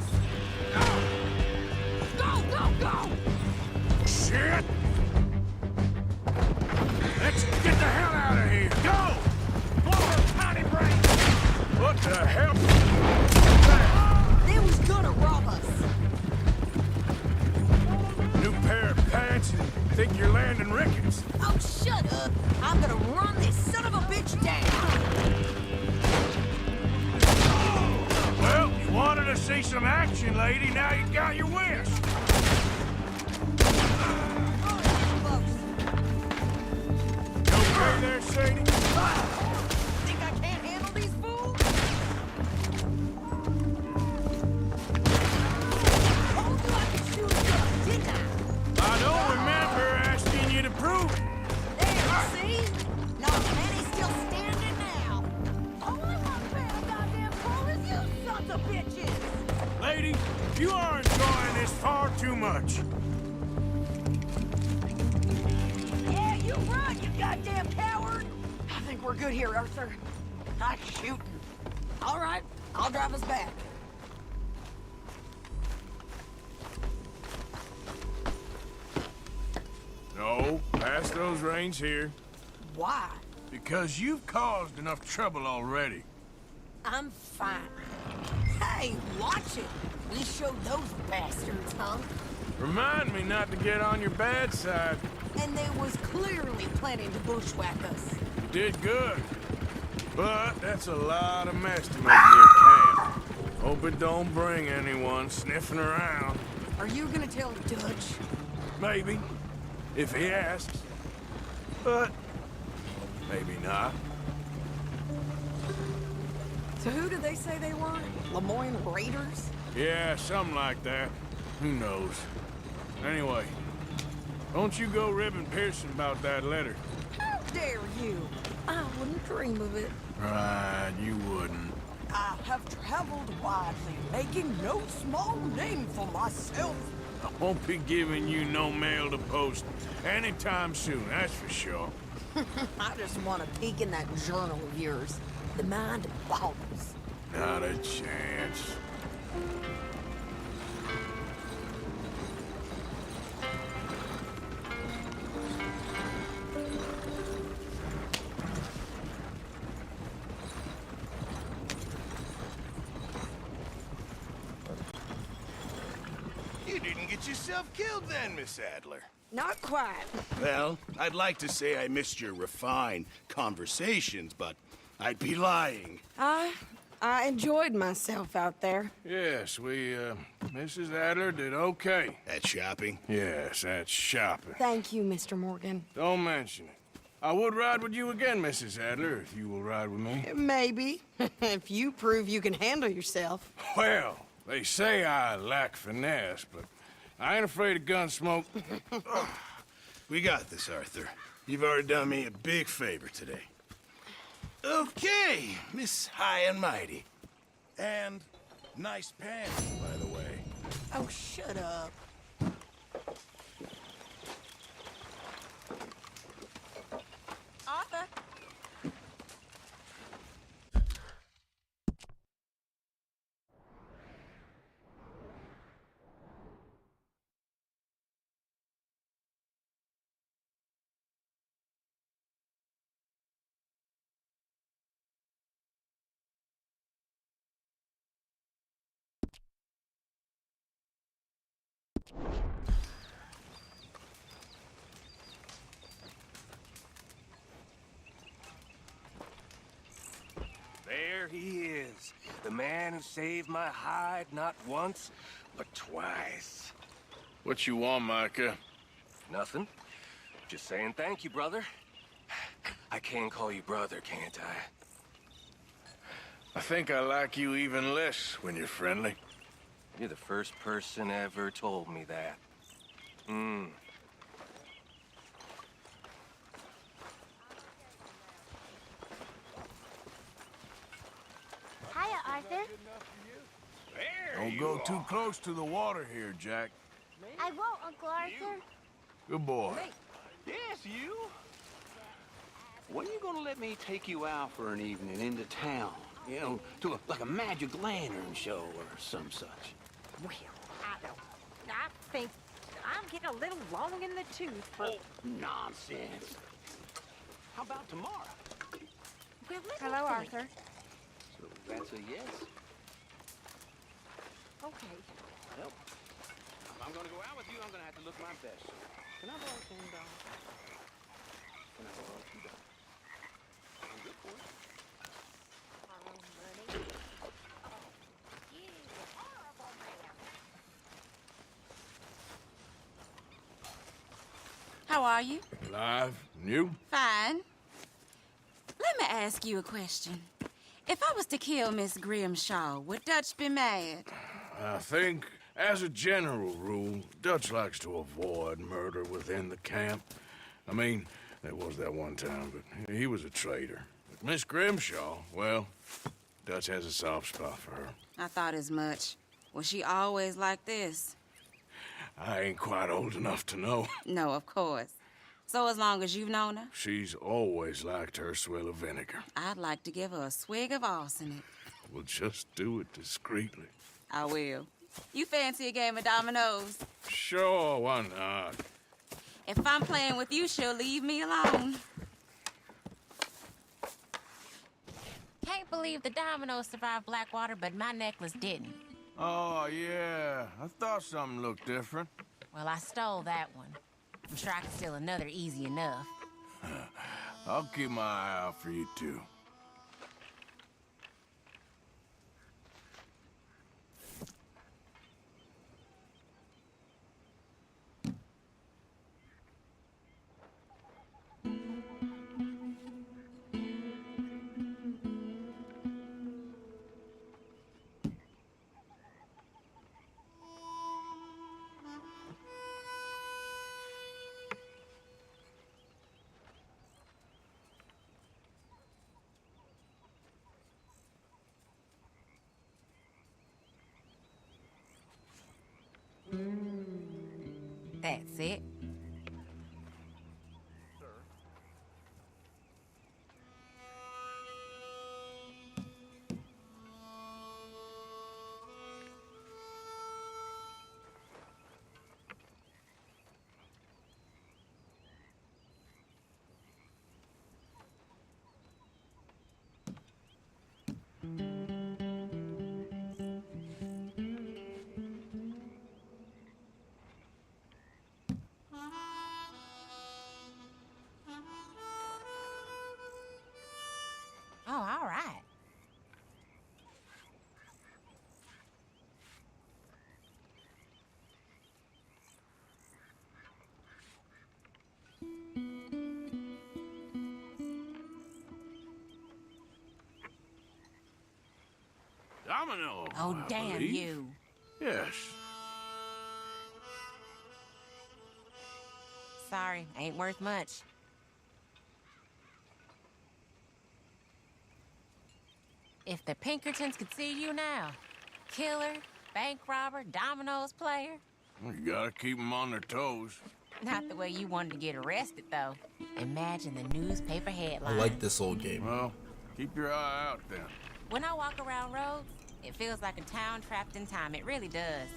Go, go, go! Shit! Let's get the hell out of here! Go! Blow her tiny brain! What the hell? They was gonna rob us. New pair of pants and think you're landing Ricketts. Oh, shut up. I'm gonna run this son of a bitch down. Well, you wanted to see some action, lady. Now you got your wish. You okay there, Sadie? Think I can't handle these fools? Told you I could shoot a gun, didn't I? I don't remember asking you to prove it. There, see? Not many still standing now. Only one bad goddamn fool is you sons of bitches! Lady, you are enjoying this far too much. Yeah, you run, you goddamn coward! I think we're good here, Arthur. I'm shooting. All right, I'll drive us back. No, pass those reins here. Why? Because you've caused enough trouble already. I'm fine. Hey, watch it. We showed those bastards, huh? Remind me not to get on your bad side. And they was clearly planning to bushwhack us. You did good. But that's a lot of mess to make near camp. Hope it don't bring anyone sniffing around. Are you gonna tell Dutch? Maybe, if he asks. But maybe not. So who did they say they were? Lemoyne Raiders? Yeah, something like that. Who knows? Anyway, don't you go ribbing Pearson about that letter. How dare you? I wouldn't dream of it. Right, you wouldn't. I have traveled widely, making no small name for myself. I won't be giving you no mail to post anytime soon, that's for sure. I just want to peek in that journal of yours. The mind boggles. Not a chance. You didn't get yourself killed then, Miss Adler. Not quite. Well, I'd like to say I missed your refined conversations, but I'd be lying. I enjoyed myself out there. Yes, Mrs. Adler did okay. At shopping? Yes, that's shopping. Thank you, Mr. Morgan. Don't mention it. I would ride with you again, Mrs. Adler, if you will ride with me. Maybe. If you prove you can handle yourself. Well, they say I lack finesse, but I ain't afraid of gun smoke. We got this, Arthur. You've already done me a big favor today. Okay, Miss High and Mighty. And nice pants, by the way. Oh, shut up. There he is. The man who saved my hide not once, but twice. What you want, Micah? Nothing. Just saying thank you, brother. I can call you brother, can't I? I think I like you even less when you're friendly. You're the first person ever told me that. Hiya, Arthur. Don't go too close to the water here, Jack. I won't, Uncle Arthur. Good boy. Yes, you. When are you gonna let me take you out for an evening into town? You know, to like a magic lantern show or some such. Well, I think I'm getting a little long in the tooth for... Oh, nonsense. How about tomorrow? Well, Hello, Arthur. So that's a yes? Okay. Well, if I'm gonna go out with you, I'm gonna have to look my best. Can I borrow $10? Can I borrow $2? I'm good for it. How are you? Alive. And you? Fine. Let me ask you a question. If I was to kill Miss Grimshaw, would Dutch be mad? I think, as a general rule, Dutch likes to avoid murder within the camp. I mean, there was that one time, but he was a traitor. But Miss Grimshaw, well, Dutch has a soft spot for her. I thought as much. Was she always like this? I ain't quite old enough to know. No, of course. So as long as you've known her? She's always liked her swill of vinegar. I'd like to give her a swig of arsenic. We'll just do it discreetly. I will. You fancy a game of dominoes? Sure, why not? If I'm playing with you, she'll leave me alone. Can't believe the dominoes survived Blackwater, but my necklace didn't. Oh, yeah. I thought something looked different. Well, I stole that one. I'm sure I can steal another easy enough. I'll keep my eye out for you, too. That's it. Oh, all right. Domino. Oh, I damn believe. you. Yes. Sorry, ain't worth much. If the Pinkertons could see you now, killer, bank robber, dominoes player. Well, you gotta keep them on their toes. Not the way you wanted to get arrested, though. Imagine the newspaper I headline. like this old game. Well, keep your eye out then. When I walk around roads, it feels like a town trapped in time. It really does.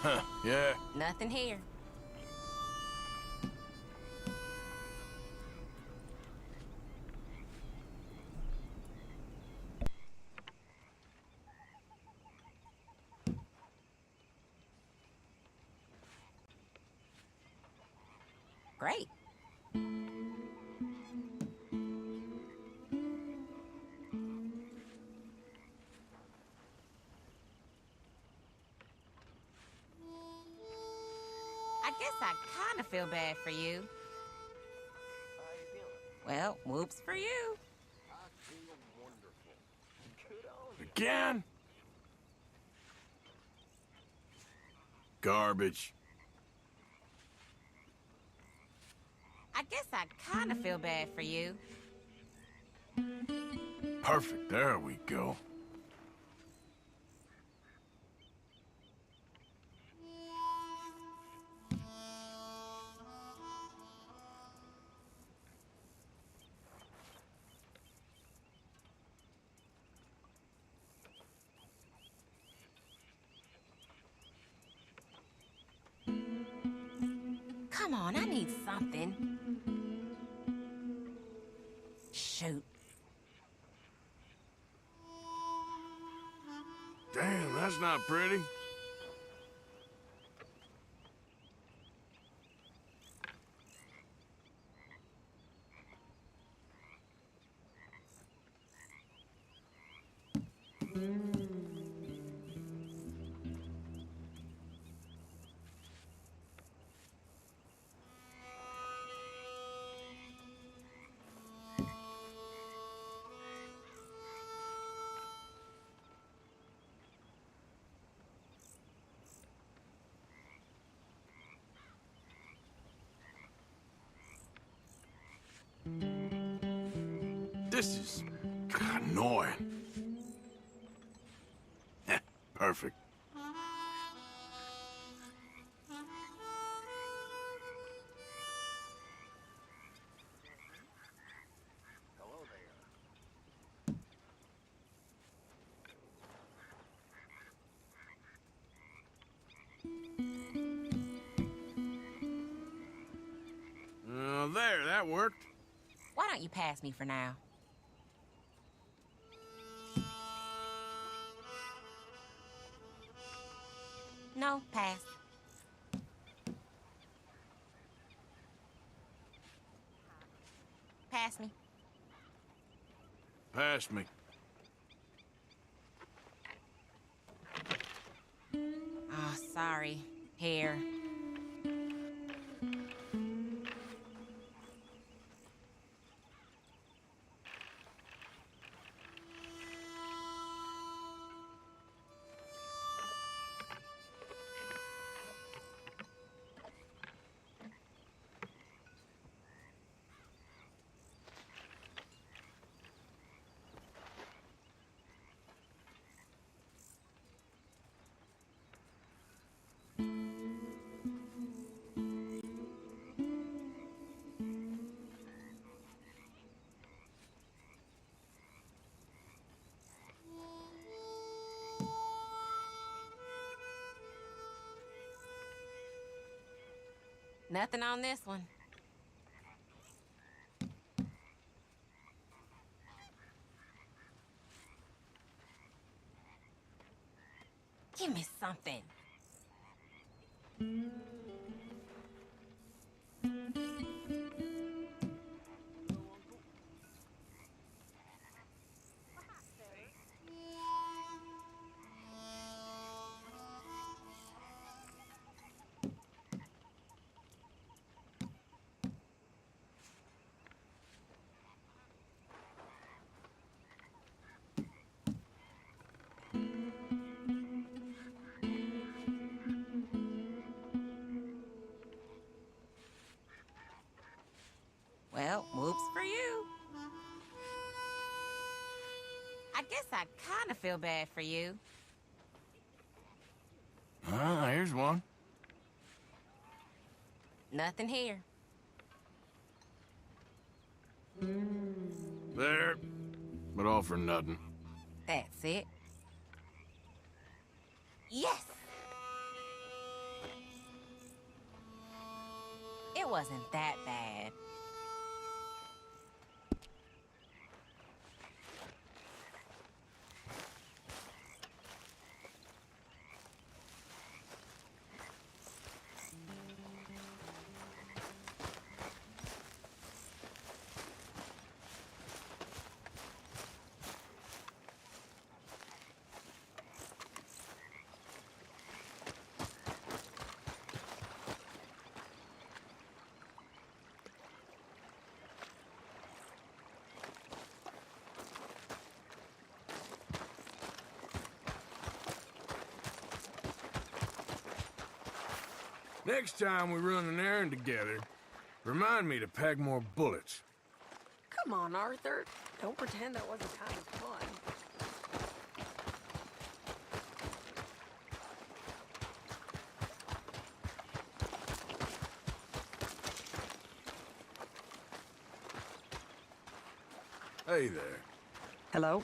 Huh, yeah. Nothing here. Great. I guess I kind of feel bad for you. Well, whoops for you. Again? Garbage. I guess I kind of feel bad for you. Perfect. There we go. Come on, I need something. Shoot. Damn, that's not pretty. This is annoying. Perfect. Hello there. There, that worked. Why don't you pass me for now? No, pass. Pass me. Pass me. Oh, sorry. Here. Nothing on this one. Give me something. Well, whoops for you. I guess I kind of feel bad for you. Ah, here's one. Nothing here. There. But all for nothing. That's it. Yes! It wasn't that bad. Next time we run an errand together, remind me to pack more bullets. Come on, Arthur. Don't pretend that wasn't kind of fun. Hey there. Hello?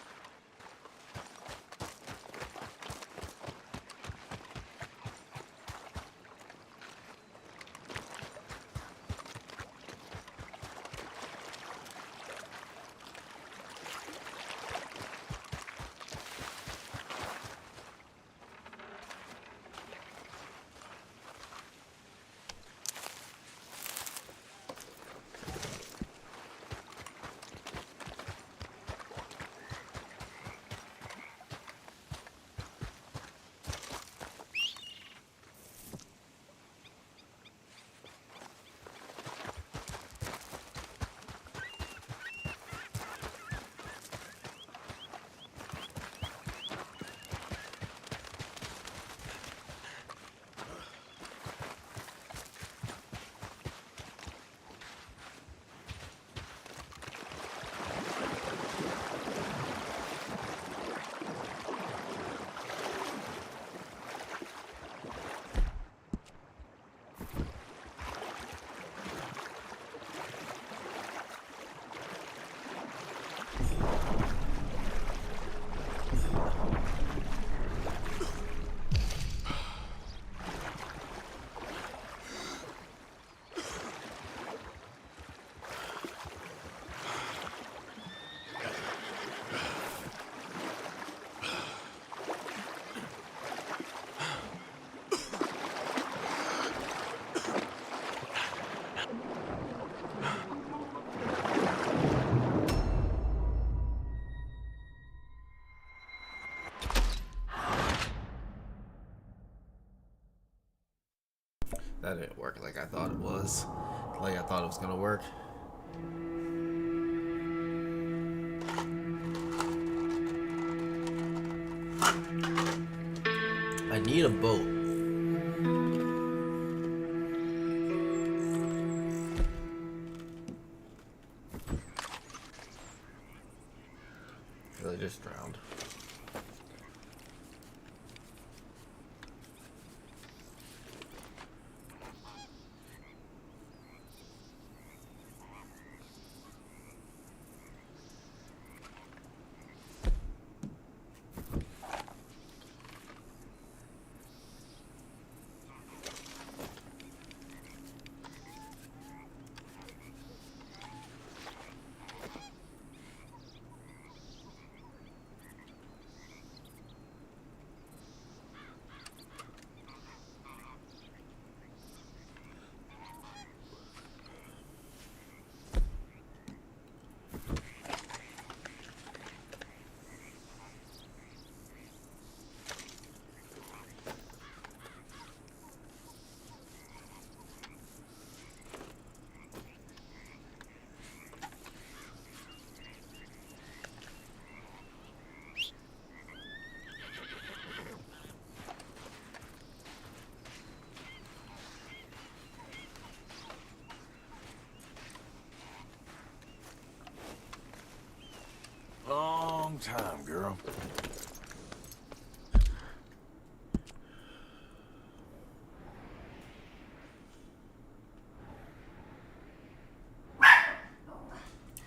That didn't work like I thought it was. Like I thought it was gonna work. I need a boat. Really just drowned. Long time, girl.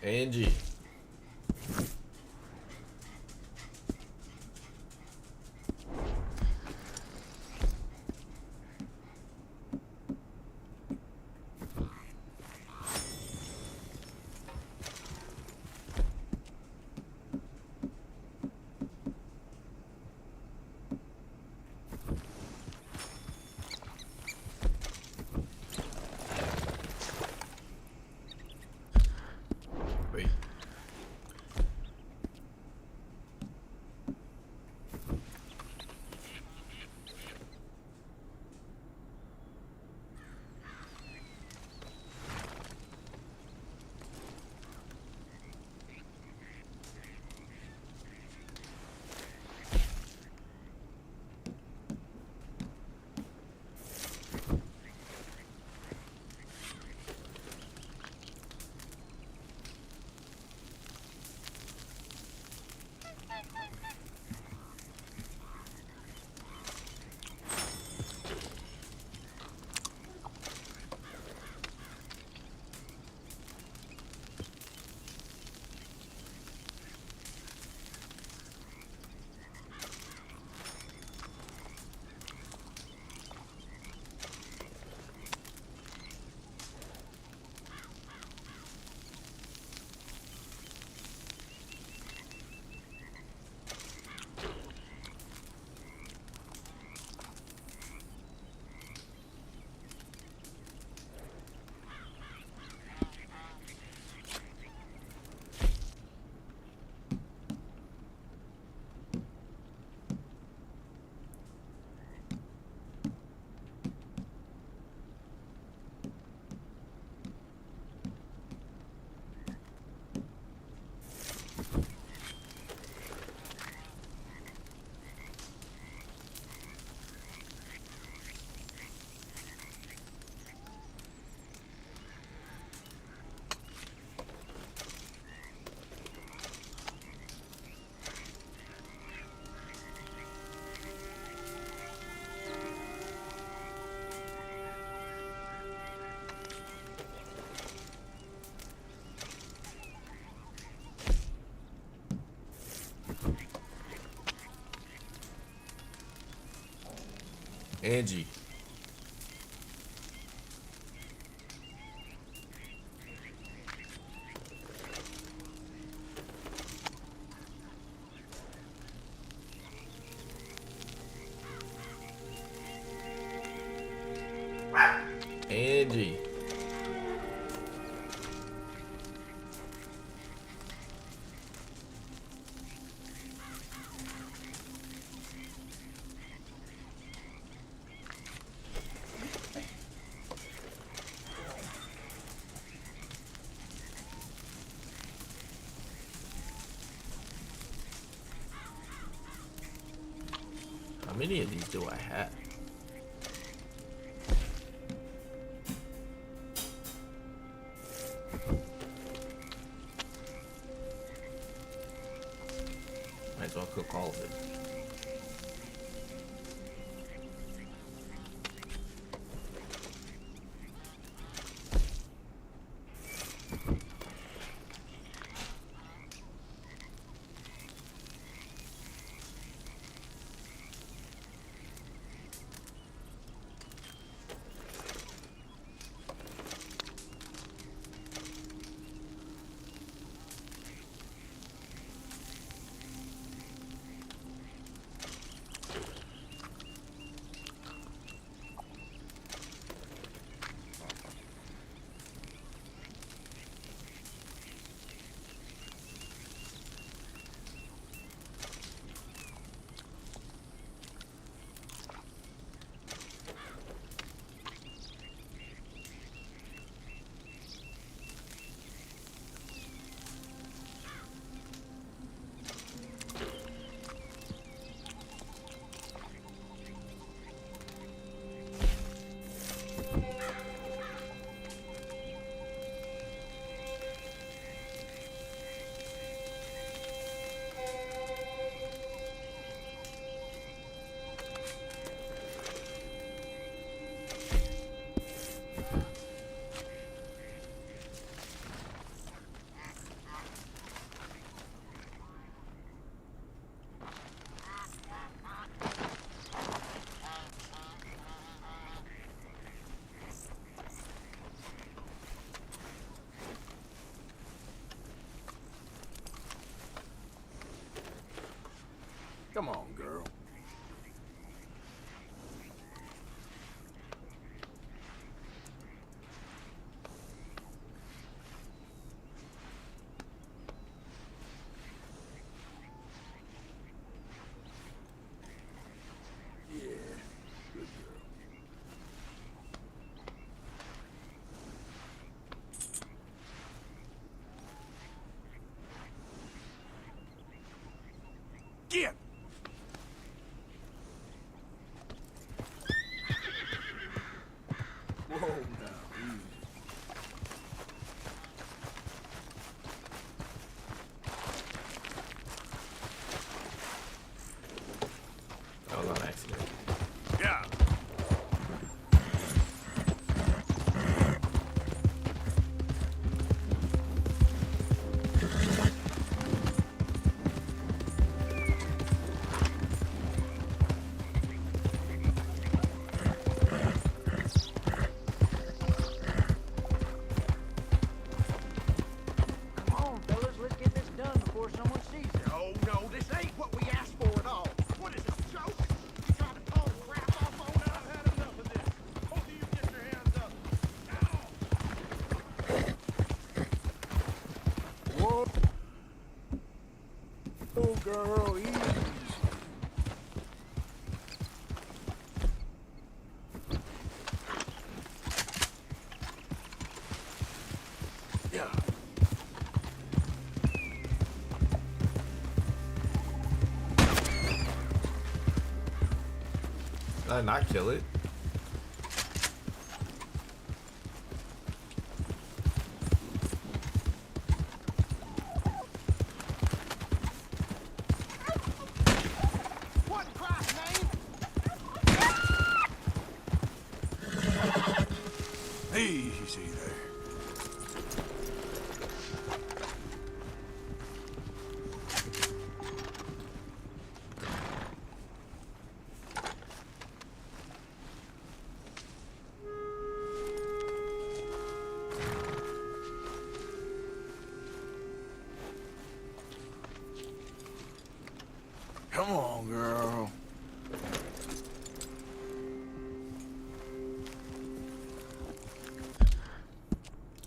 Angie. Wait. Angie. Angie. How many of these do I have? Might as well cook all of it. Come on, girl. Get! Whoa, now, easy. That was on accident. Yeah. Come on, fellas, let's get this done before someone sees it. Oh, no, this ain't what we asked for at all. What is this, a joke? You trying to call crap off on us? I've had enough of this. Both of you get your hands up. Now! Whoa. Oh, girl, easy. Yeah. Did I not kill it? What in Christ's name? Easy there.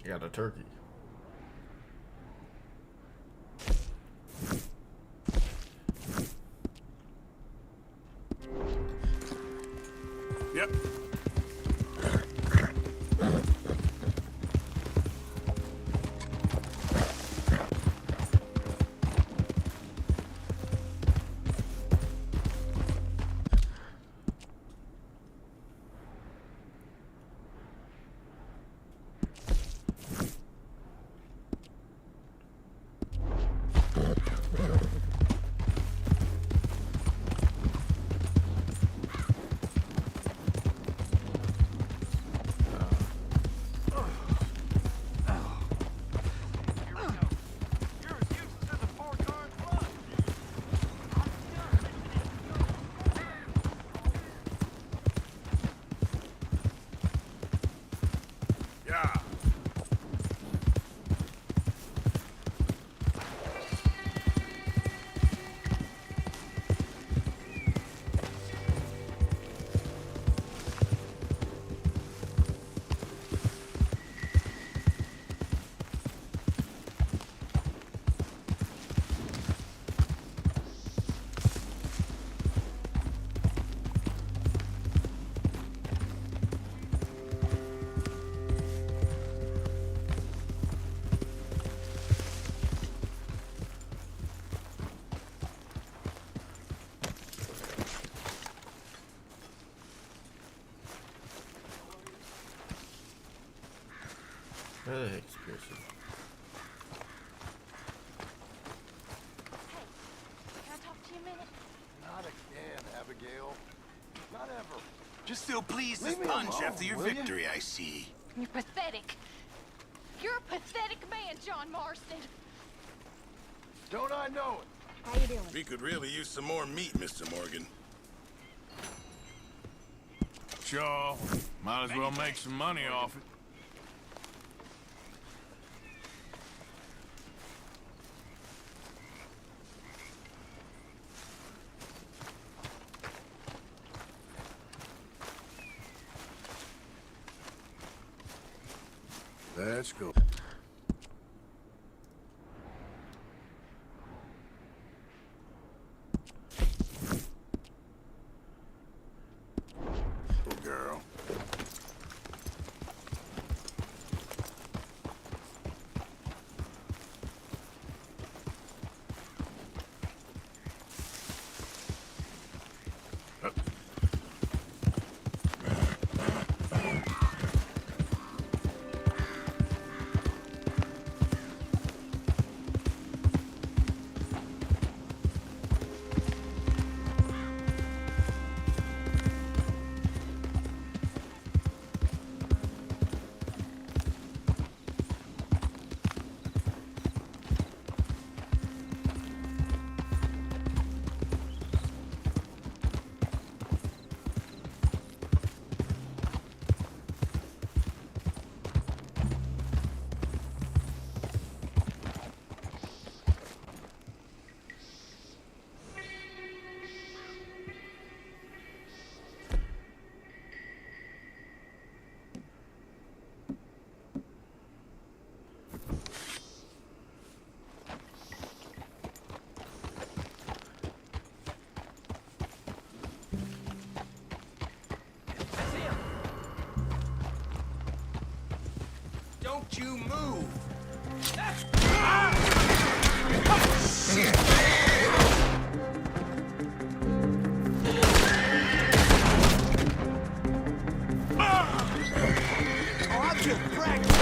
I got a turkey. Yep. Where the heck's Pearson? Can I talk to you a minute? Not again, Abigail. Not ever. Just still pleased as Leave me punch alone, after your will ya? victory, I see. You're pathetic. You're a pathetic man, John Marston. Don't I know it? How you doing? We could really use some more meat, Mr. Morgan. Sure. Might as well make some money off it. Let's go. Good girl. Don't you move! I'll just practice.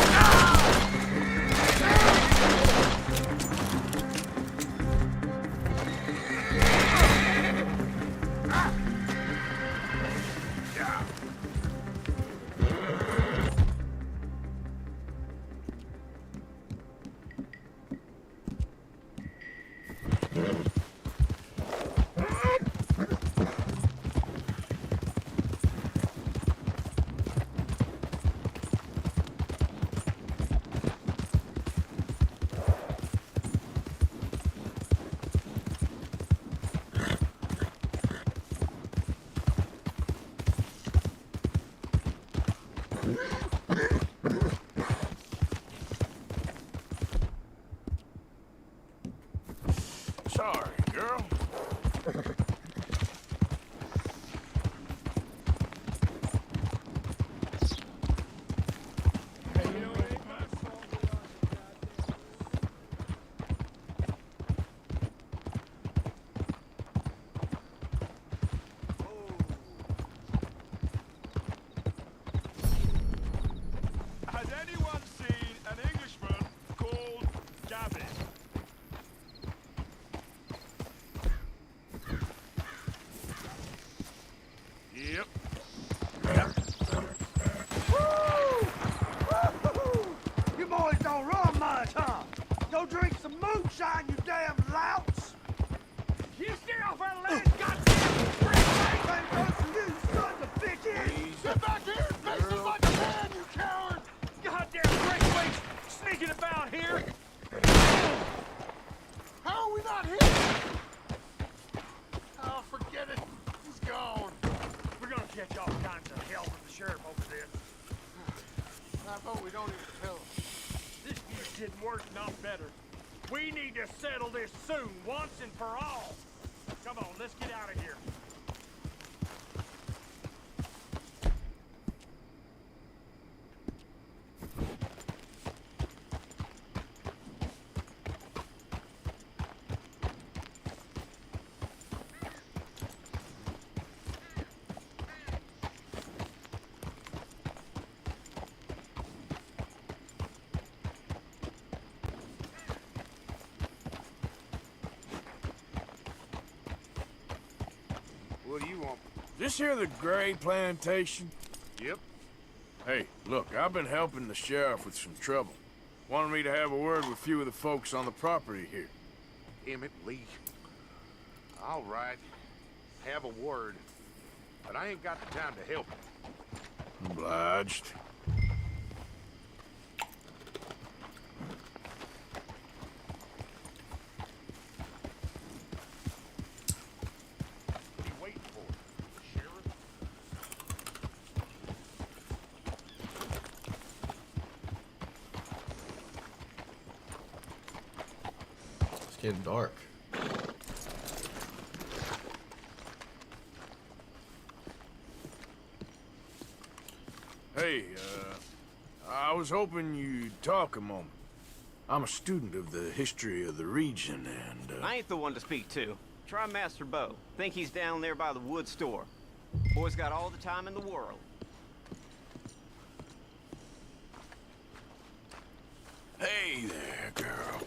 sign, you damn louts! You stay off our land, goddamn freak! Ain't close to you, sons of bitches! Get back here and face us like a man, you coward! Goddamn breakaways sneaking about here! How are we not here? Oh, forget it. He's gone. We're gonna catch all kinds of hell from the sheriff over this. I hope we don't even tell him. This feud's getting worse, not better. We need to settle this soon, once and for all. Come on, let's get out of here. What do you want? This here the Gray plantation? Yep. Hey, look, I've been helping the sheriff with some trouble. Wanted me to have a word with a few of the folks on the property here. Emmett Lee. All right. Have a word. But I ain't got the time to help him. Obliged. What are you waiting for, Sheriff? It's getting dark. Hey, I was hoping you'd talk a moment. I'm a student of the history of the region, and, I ain't the one to speak to. Try Master Bo. Think he's down there by the wood store. Boy's got all the time in the world. Hey there, girl.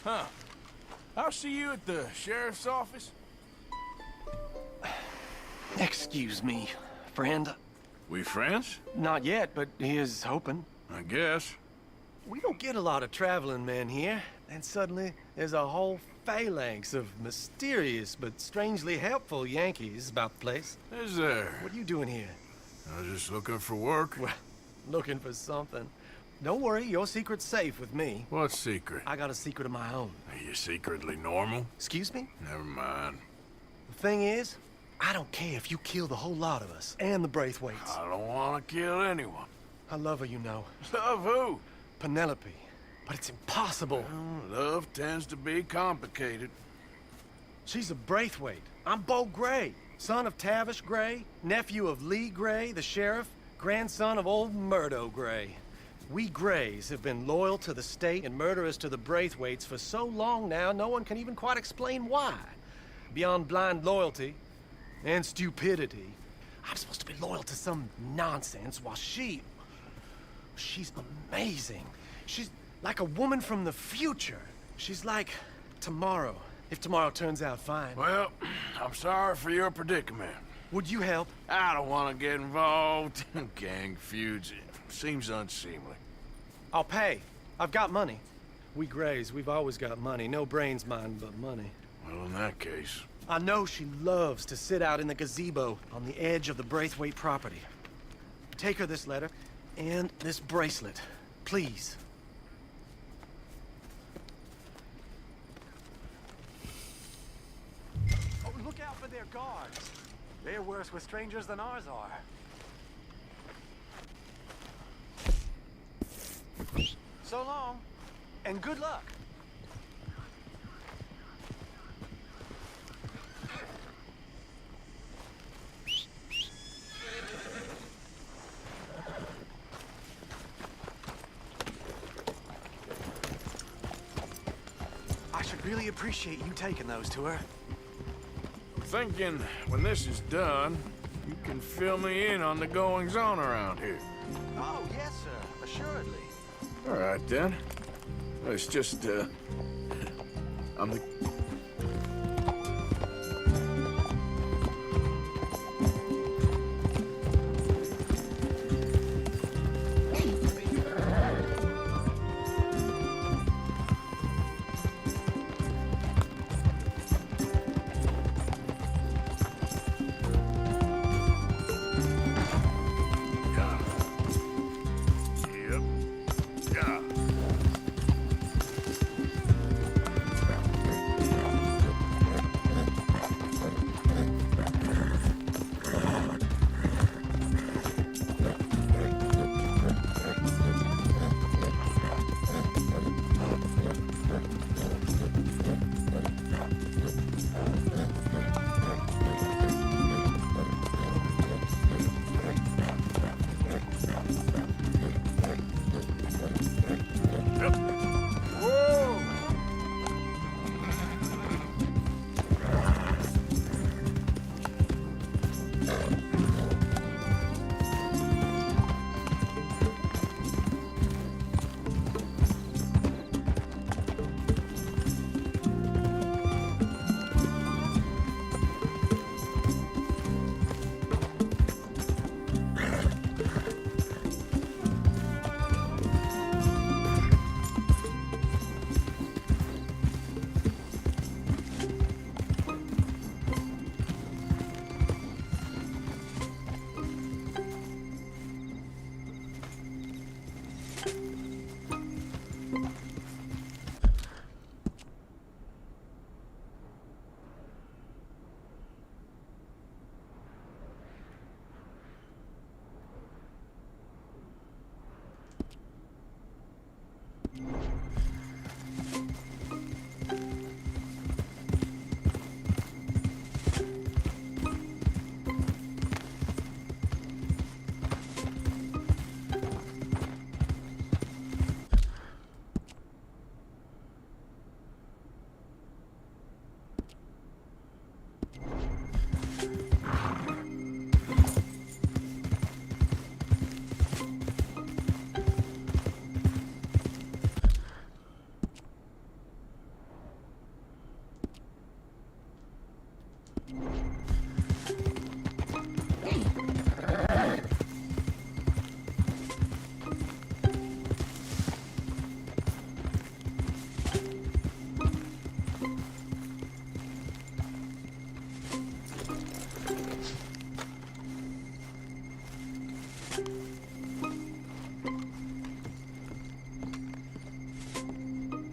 Huh. I'll see you at the sheriff's office. Excuse me, friend. We friends? Not yet, but he is hoping. I guess. We don't get a lot of traveling men here, and suddenly there's a whole phalanx of mysterious but strangely helpful Yankees about the place. Is there? What are you doing here? I was just looking for work. Well, looking for something. Don't worry, your secret's safe with me. What secret? I got a secret of my own. Are you secretly normal? Excuse me? Never mind. The thing is, I don't care if you kill the whole lot of us, and the Braithwaites. I don't want to kill anyone. I love her, you know. Love who? Penelope. But it's impossible. Well, love tends to be complicated. She's a Braithwaite. I'm Bo Gray, son of Tavish Gray, nephew of Lee Gray, the sheriff, grandson of old Murdo Gray. We Grays have been loyal to the state and murderous to the Braithwaites for so long now, no one can even quite explain why. Beyond blind loyalty and stupidity, I'm supposed to be loyal to some nonsense while she's amazing. She's like a woman from the future. She's like tomorrow, if tomorrow turns out fine. Well, I'm sorry for your predicament. Would you help? I don't want to get involved in gang feuds. It seems unseemly. I'll pay. I've got money. We Grays, we've always got money. No brains, mind, but money. Well, in that case... I know she loves to sit out in the gazebo on the edge of the Braithwaite property. Take her this letter, And this bracelet, please. Oh, look out for their guards. They're worse with strangers than ours are. So long, and good luck. I should really appreciate you taking those to her. I'm thinking when this is done, you can fill me in on the goings-on around here. Oh, yes, sir. Assuredly. All right, then. It's just, I'm the...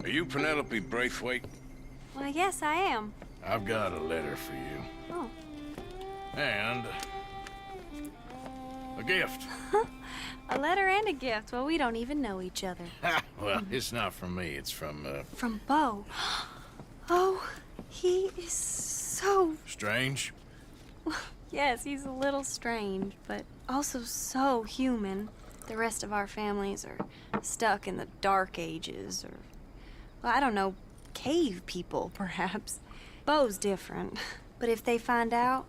Are you Penelope Braithwaite? Well, yes, I am. I've got a letter for you. Oh. And a gift. A letter and a gift. Well, we don't even know each other. Well, it's not from me. It's from, From Bo. Oh, he is so... Strange? Yes, he's a little strange, but also so human. The rest of our families are stuck in the Dark Ages, or... Well, I don't know, cave people, perhaps. Bo's different. But if they find out,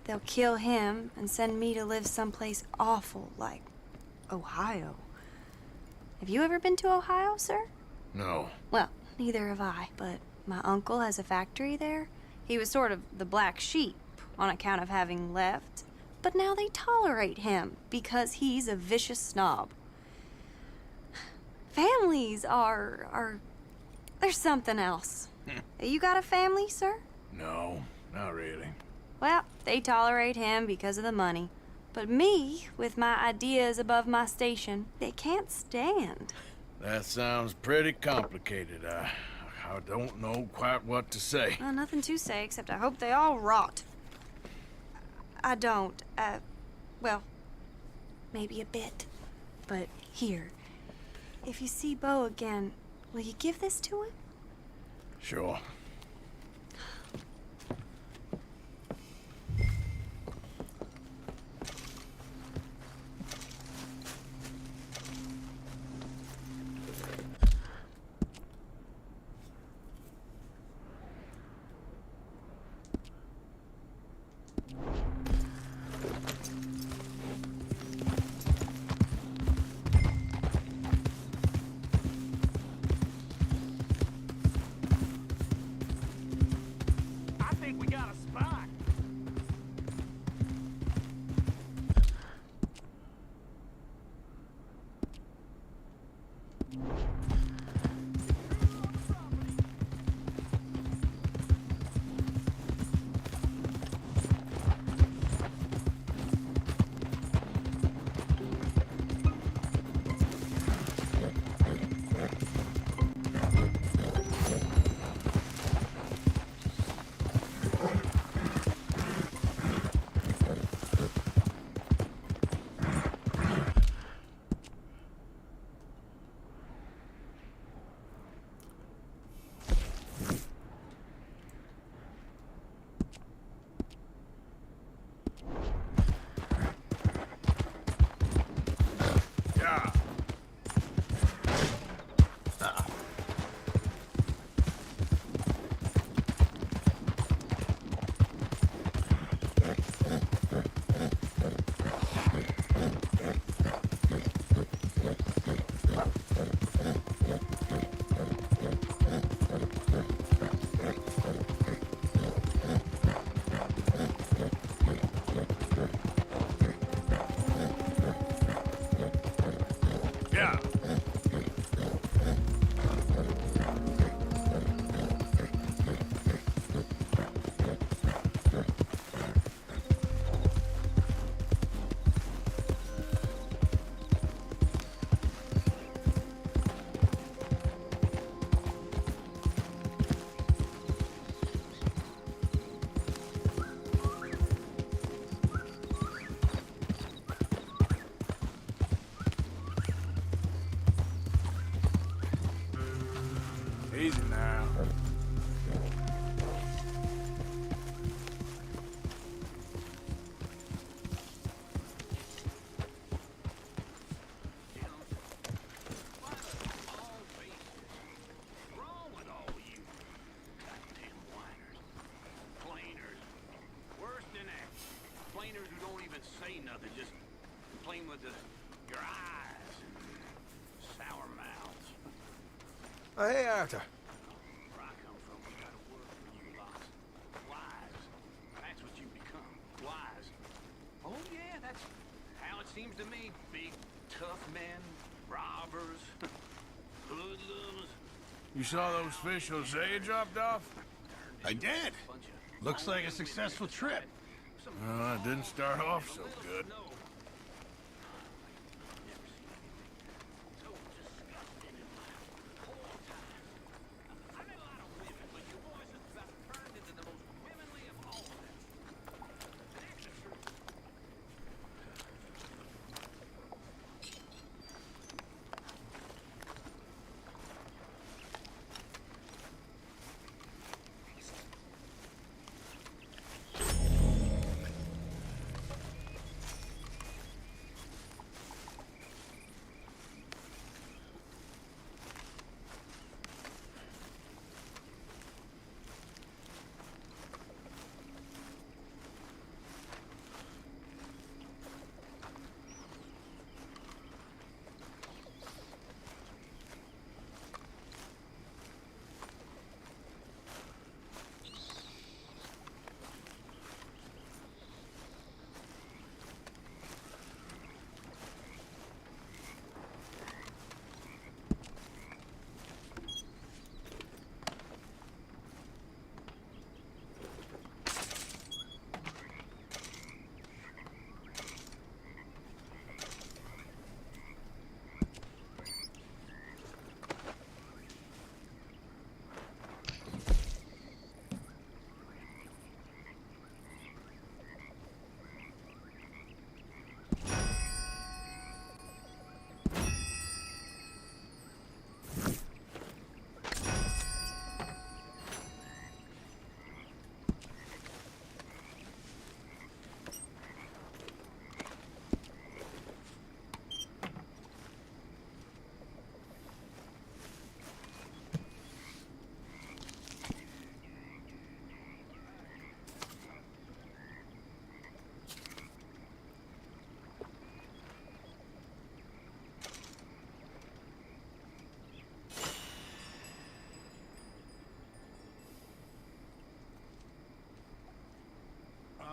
they'll kill him and send me to live someplace awful like Ohio. Have you ever been to Ohio, sir? No. Well, neither have I, but my uncle has a factory there. He was sort of the black sheep on account of having left, but now they tolerate him because he's a vicious snob. Families are there's something else. You got a family, sir? No, not really. Well, they tolerate him because of the money. But me, with my ideas above my station, they can't stand. That sounds pretty complicated. I don't know quite what to say. Well, nothing to say, except I hope they all rot. I don't. Well, maybe a bit. But here, if you see Bo again, will you give this to him? Sure. I think we got a spot. Easy now. Complainers who don't even say nothing, just complain with your eyes and sour mouths. Hey, Arthur. Where I come from, we got a word for you lots. Wise. That's what you become. Wise. Oh yeah, that's how it seems to me. Big, tough men, robbers, hoodlums. You saw those fish Hosea dropped off? I did. Looks like a successful trip. It didn't start off so good.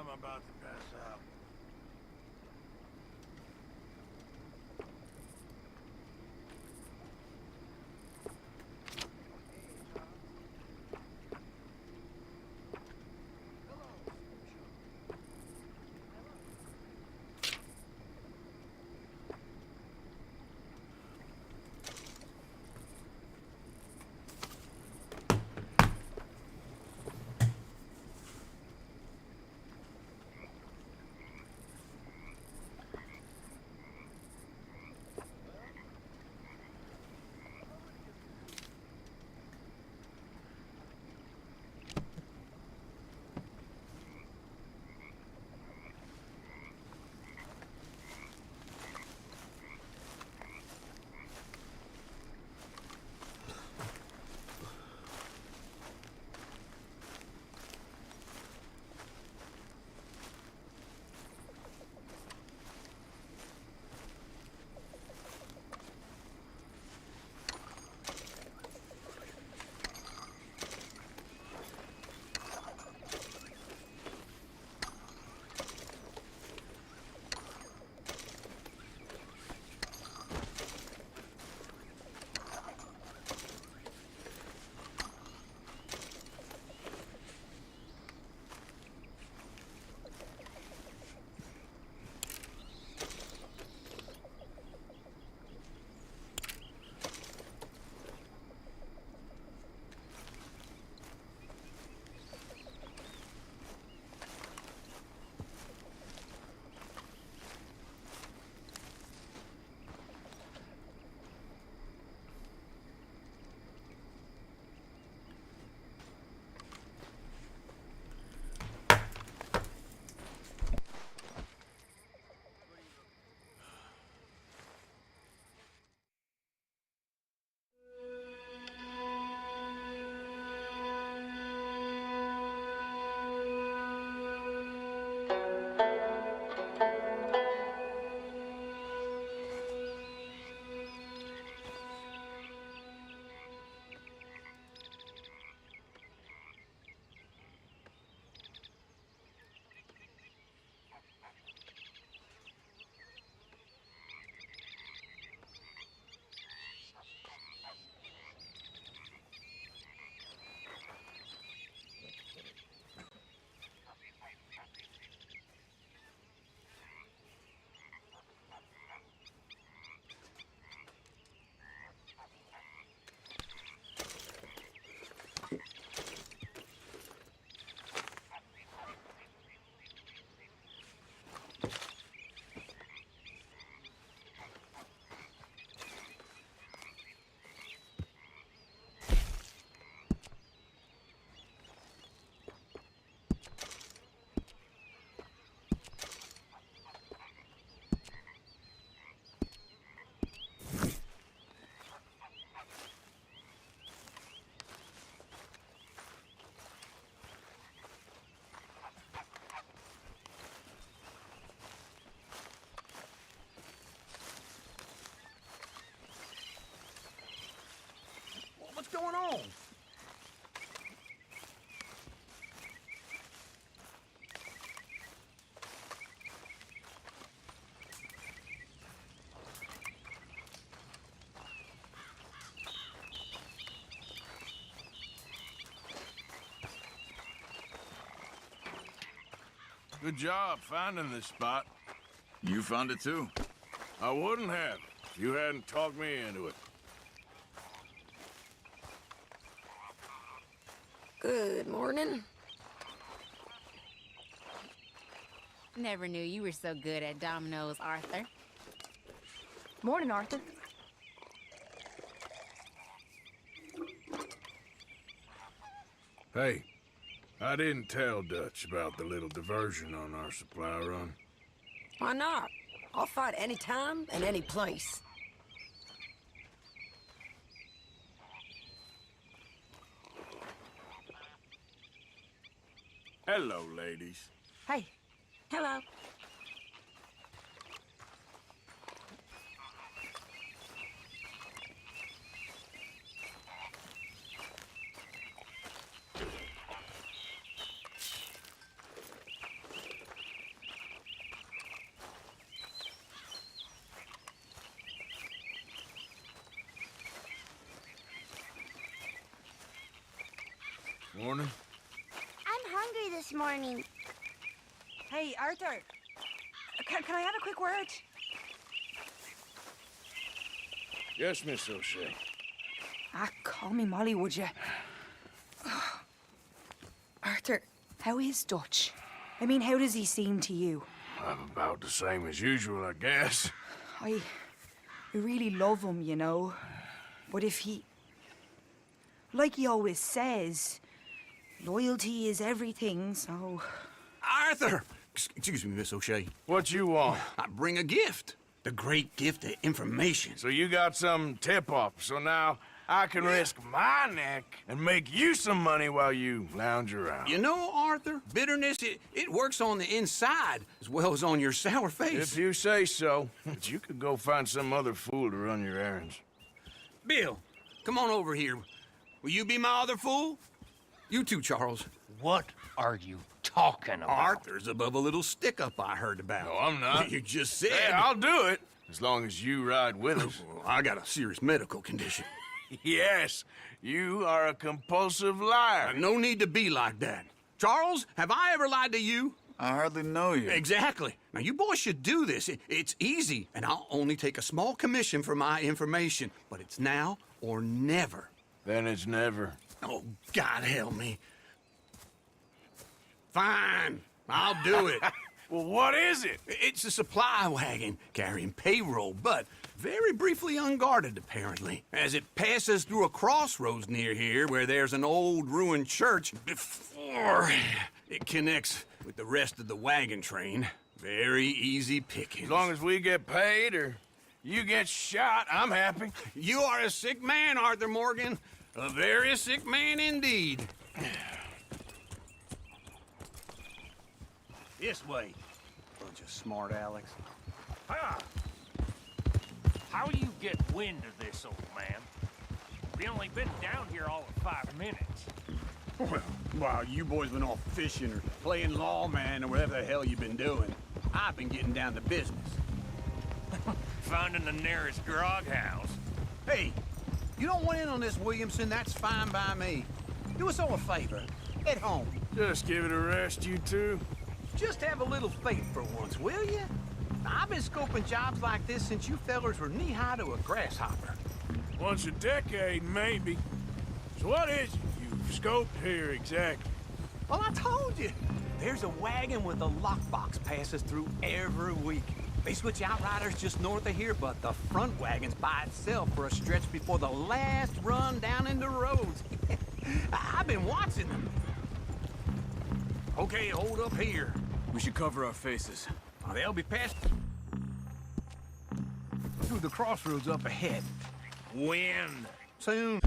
I'm about to pass out. What's going on? Good job finding this spot. You found it too? I wouldn't have if you hadn't talked me into it. Good morning. Never knew you were so good at dominoes, Arthur. Morning, Arthur. Hey, I didn't tell Dutch about the little diversion on our supply run. Why not? I'll fight any time and any place. Hello, ladies. Hey. Hello. Morning. I'm hungry this morning. Hey, Arthur. Can I have a quick word? Yes, Miss O'Shea. Call me Molly, would you? Arthur, how is Dutch? I mean, how does he seem to you? I'm about the same as usual, I guess. I really love him, you know. But if he... Like he always says, loyalty is everything, so... Arthur! Excuse me, Miss O'Shea. What you want? I bring a gift. The great gift of information. So you got some tip-off, so now I can risk my neck and make you some money while you lounge around. You know, Arthur, bitterness, it works on the inside as well as on your sour face. If you say so. But you could go find some other fool to run your errands. Bill, come on over here. Will you be my other fool? You too, Charles. What are you talking about? Arthur's above a little stick-up I heard about. No, I'm not. You just said... Hey, I'll do it, as long as you ride with us. I got a serious medical condition. Yes, you are a compulsive liar. No need to be like that. Charles, have I ever lied to you? I hardly know you. Exactly. Now, you boys should do this. It's easy, and I'll only take a small commission for my information. But it's now or never. Then it's never. Oh, God help me. Fine, I'll do it. Well, what is it? It's a supply wagon carrying payroll, but very briefly unguarded, apparently, as it passes through a crossroads near here where there's an old ruined church before it connects with the rest of the wagon train. Very easy pickings. As long as we get paid or you get shot, I'm happy. You are a sick man, Arthur Morgan. A very sick man indeed. This way. Bunch of smart Alex. How you get wind of this, old man? We only been down here all of 5 minutes. Well, while you boys been off fishing or playing lawman or whatever the hell you've been doing, I've been getting down to business. Finding the nearest grog house. Hey, you don't want in on this, Williamson, that's fine by me. Do us all a favor. Head home. Just give it a rest, you two. Just have a little faith for once, will you? I've been scoping jobs like this since you fellers were knee-high to a grasshopper. Once a decade, maybe. So what is it you've scoped here exactly? Well, I told you. There's a wagon with a lockbox passes through every week. They switch outriders just north of here, but the front wagon's by itself for a stretch before the last run down into roads. I've been watching them. Okay, hold up here. We should cover our faces. They'll be passed through the crossroads up ahead. When? Soon.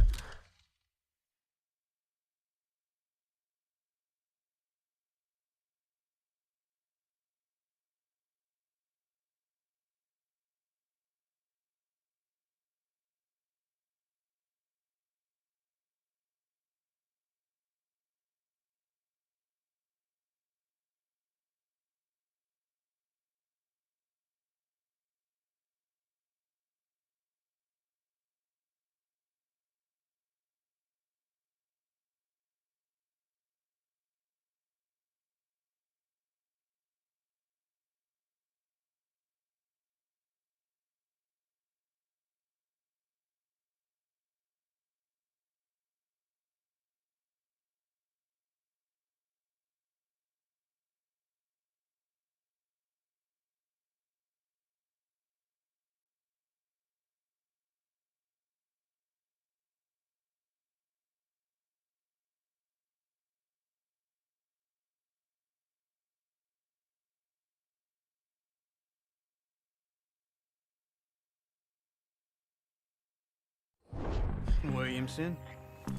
Williamson,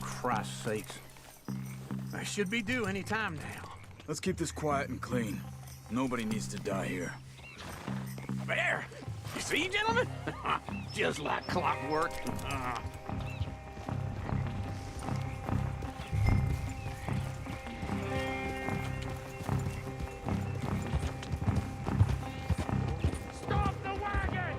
Christ's sakes. I should be due any time now. Let's keep this quiet and clean. Nobody needs to die here. There! You see, gentlemen? Just like clockwork. Stop the wagon!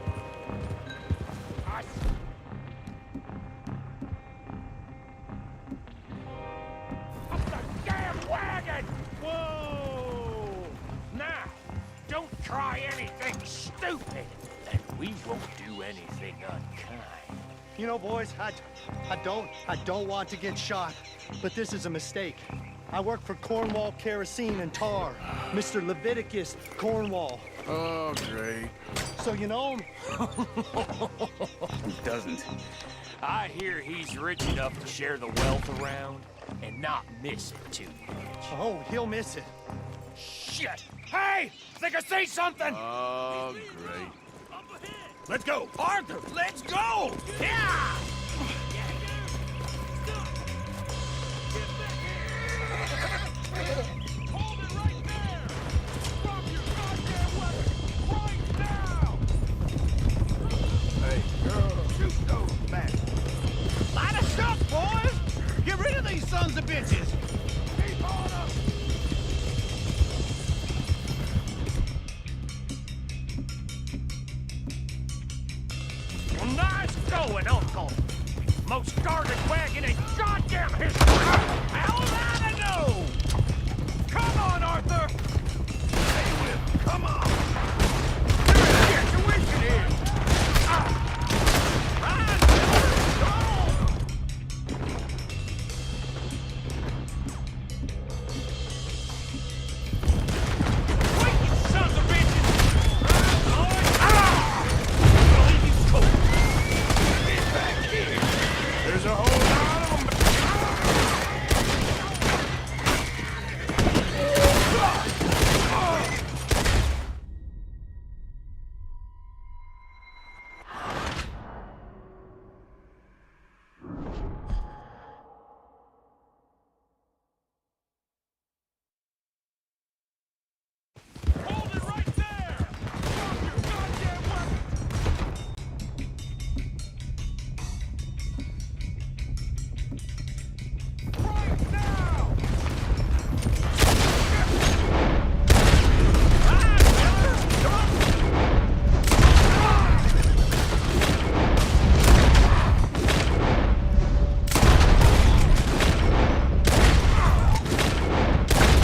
Up the try anything stupid, and we won't do anything unkind. You know, boys, I don't want to get shot, but this is a mistake. I work for Cornwall Kerosene and Tar, Mr. Leviticus Cornwall. Oh, great. So you know him? He doesn't. I hear he's rich enough to share the wealth around and not miss it too much. Oh, he'll miss it. Shit! Hey! Think I see something! Oh, great. Let's go! Arthur, let's go! Yeah! Hold it right there! Drop your goddamn weapon right now! Hey, girl, shoot those bastards. Line us up, boys! Get rid of these sons of bitches! Keep on up! Well, nice going, Uncle! Most guarded wagon in goddamn history! How did I know? Come on, Arthur! Hey, Will, come on! Get your intuition in! Ride, Miller! Go! Wait, you sons of bitches! Believe you cold! Get back here! There's a whole lot of them. Hold it right there! Drop your goddamn weapon! Right now! Ride, Miller! Come on!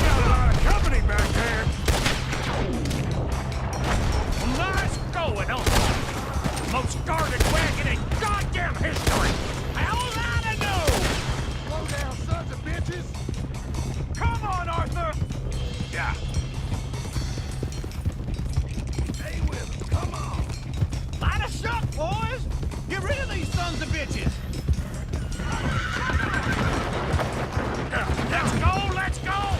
Got a lot of company back there. Nice going, Uncle! Most guarded wagon in goddamn history! How was I to know? Slow down, sons of bitches! Come on, Arthur! Yeah. Hey, Will, come on! Line us up, boys! Get rid of these sons of bitches! Let's go, let's go!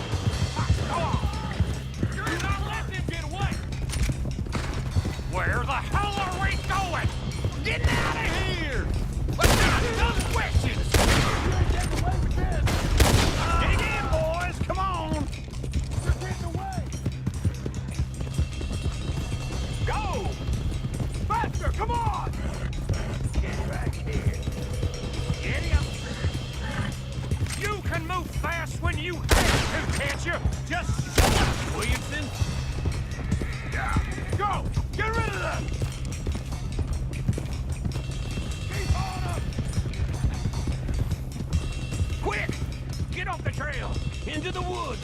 Go on! Do not let them get away! Where the hell are we going? Getting out of here! Let's not dumb questions! You ain't getting away with this! Dig in, boys! Come on! You're getting away! Go! Faster! Come on! Get back here! Get him! You can move fast when you have to, can't you? Just shut up, Williamson! Yeah! Go! Get rid of them! Keep on up! Quick! Get off the trail! Into the woods!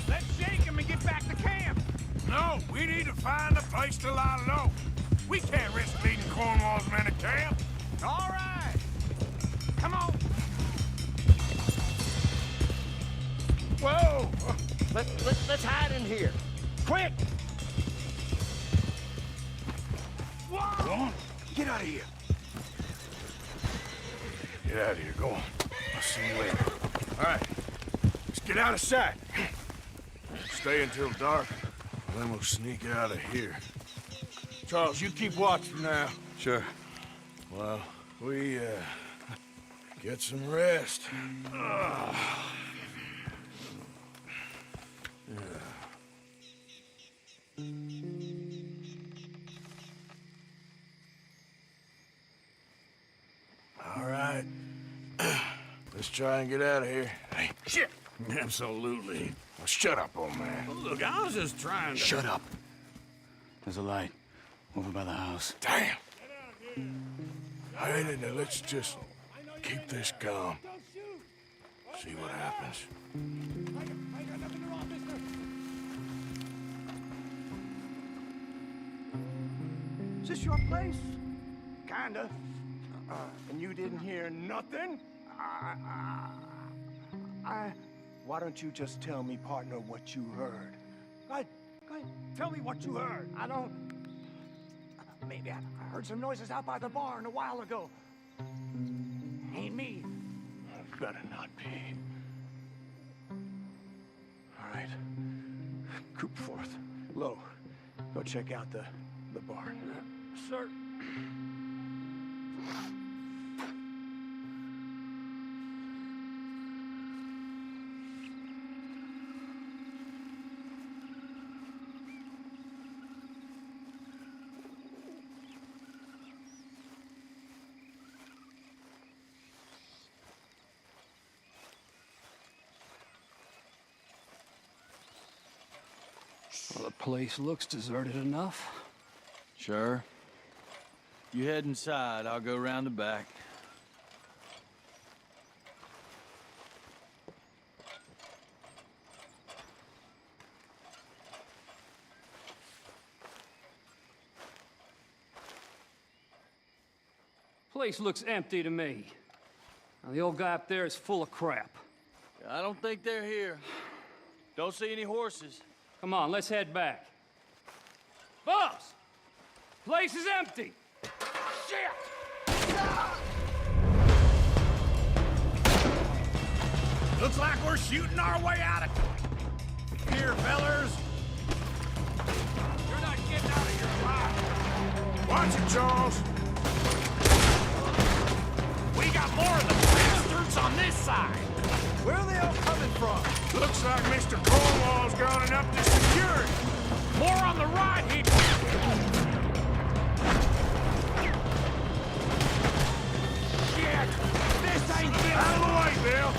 Let's shake him and get back to camp! No, we need to find a place to lie low. We can't risk leading Cornwall's men to camp. All right! Come on! Whoa! Let's hide in here. Quick! Go on. Get out of here. Get out of here. Go on. I'll see you later. All right. Let's get out of sight. Stay until dark, and then we'll sneak out of here. Charles, you keep watch for now. Sure. Well, we, get some rest. All right. Let's try and get out of here. Hey, shit! Absolutely. Well, shut up, old man. Look, I was just trying to... Shut up. There's a light over by the house. Damn! All right, now let's just keep this calm. See what happens. Is this your place? Kinda. And you didn't hear nothing? Why don't you just tell me, partner, what you heard? Go ahead, tell me what you heard. I don't... Maybe I heard some noises out by the barn a while ago. Ain't me. Better not be. All right. Coop forth. Lo, go check out the barn. Sir. Well, the place looks deserted enough. Sure. You head inside, I'll go round the back. Place looks empty to me. Now, the old guy up there is full of crap. I don't think they're here. Don't see any horses. Come on, let's head back. Boss! Place is empty! Shit! Looks like we're shooting our way out of here, fellers. You're not getting out of here alive. Watch it, Charles. We got more of the bastards on this side. Where are they all coming from? Looks like Mr. Cornwall's gone and upped his security. More on the right here. Shit! This ain't good. Out of the way, Bill.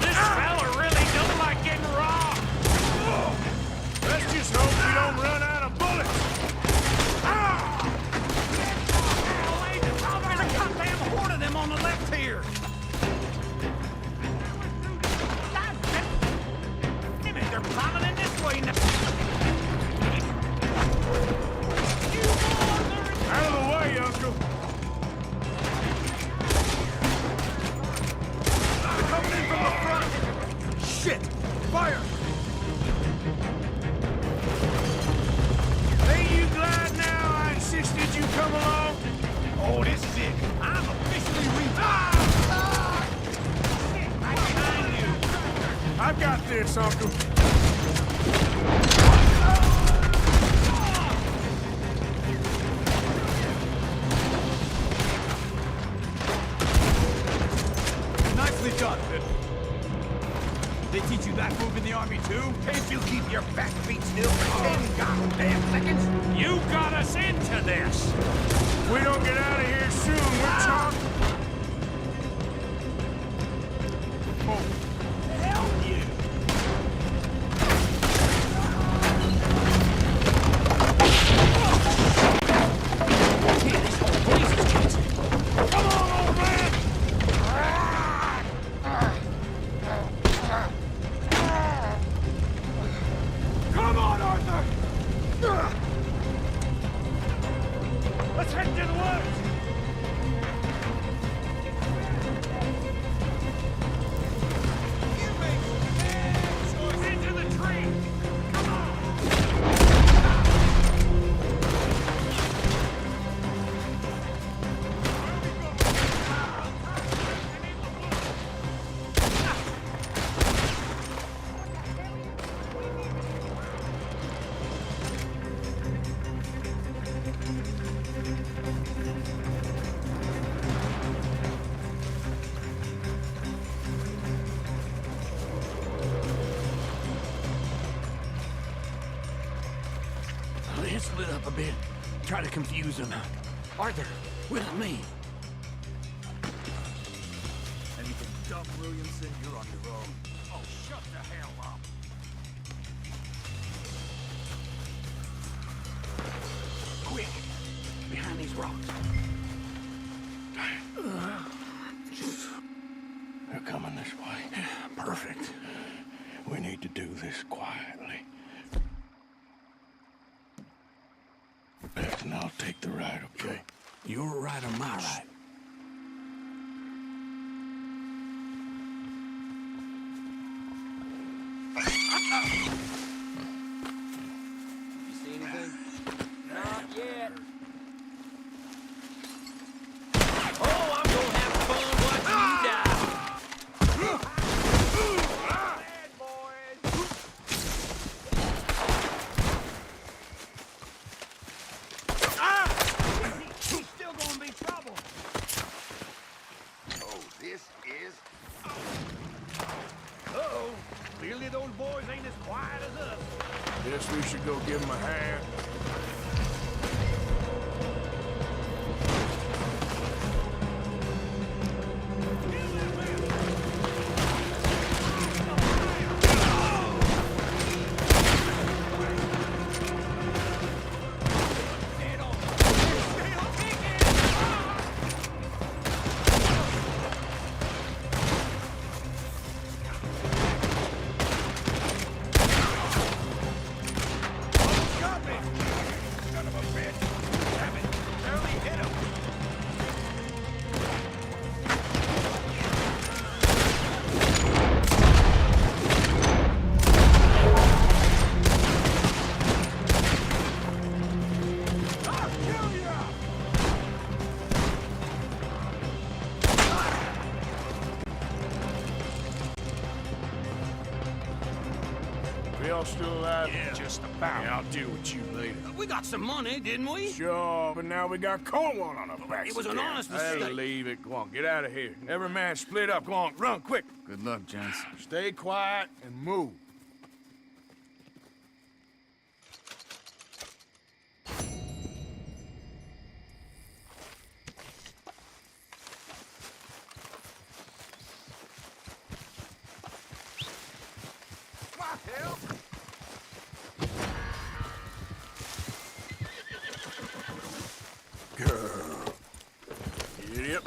This fella really don't like getting robbed. Let's just hope we don't run out of bullets. There's a goddamn horde of them on the left here. Damn it, they're coming in this way now. Out of the way, Uncle. They're coming in from the front. Shit! Fire! Ain't you glad now I insisted you come along? Oh, this is it. I'm officially Shit, right behind you. I've got this, Uncle. Nicely done, Pip. They teach you that move in the army, too? Can't you keep your back feet still for 10 goddamn seconds? You got us into this! We don't get out of here soon, we're talking. Oh, hell you! Come on, old man! Come on, Arthur! Let's head to the woods! Into the tree! Come on! They split up a bit. Try to confuse them. Arthur, with me. Anything dumb, Williamson, you're on your own. Oh, shut the hell up! Quick! Behind these rocks. They're coming this way. Perfect. We need to do this quietly. Left and I'll take the right, okay? You're right or my right? You see anything? Not yet. Oh, I'm gonna have fun watching you die. Bad boys. He's still gonna be trouble. Oh, this is... Uh-oh. Clearly those boys ain't as quiet as us. Guess we should go give him a hand. We all still alive? Yeah. Just about. Yeah, I'll deal with you later. We got some money, didn't we? Sure, but now we got Cornwall on our backs. It was an again. honest Hey, mistake. leave it. Go on, get out of here. Every man split up. Go on, run, quick. Good luck, gents. Stay quiet and move. Girl. Yep.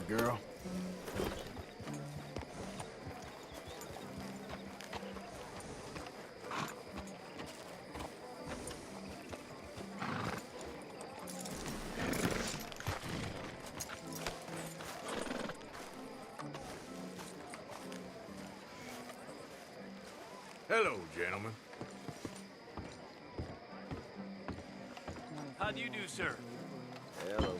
there, girl. Hello, gentlemen. How do you do, sir? Hello.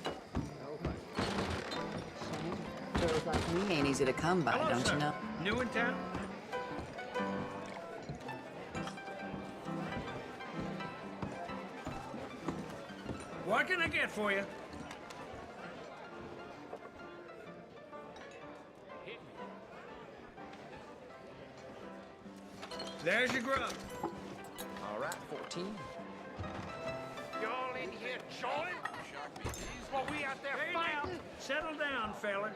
Girls like me ain't easy to come by, Hello, don't sir. you know? New in town? What can I get for you? There's your grub. All right, 14. Y'all in here jolling? While we out there Hey, now, fighting? settle down, fella.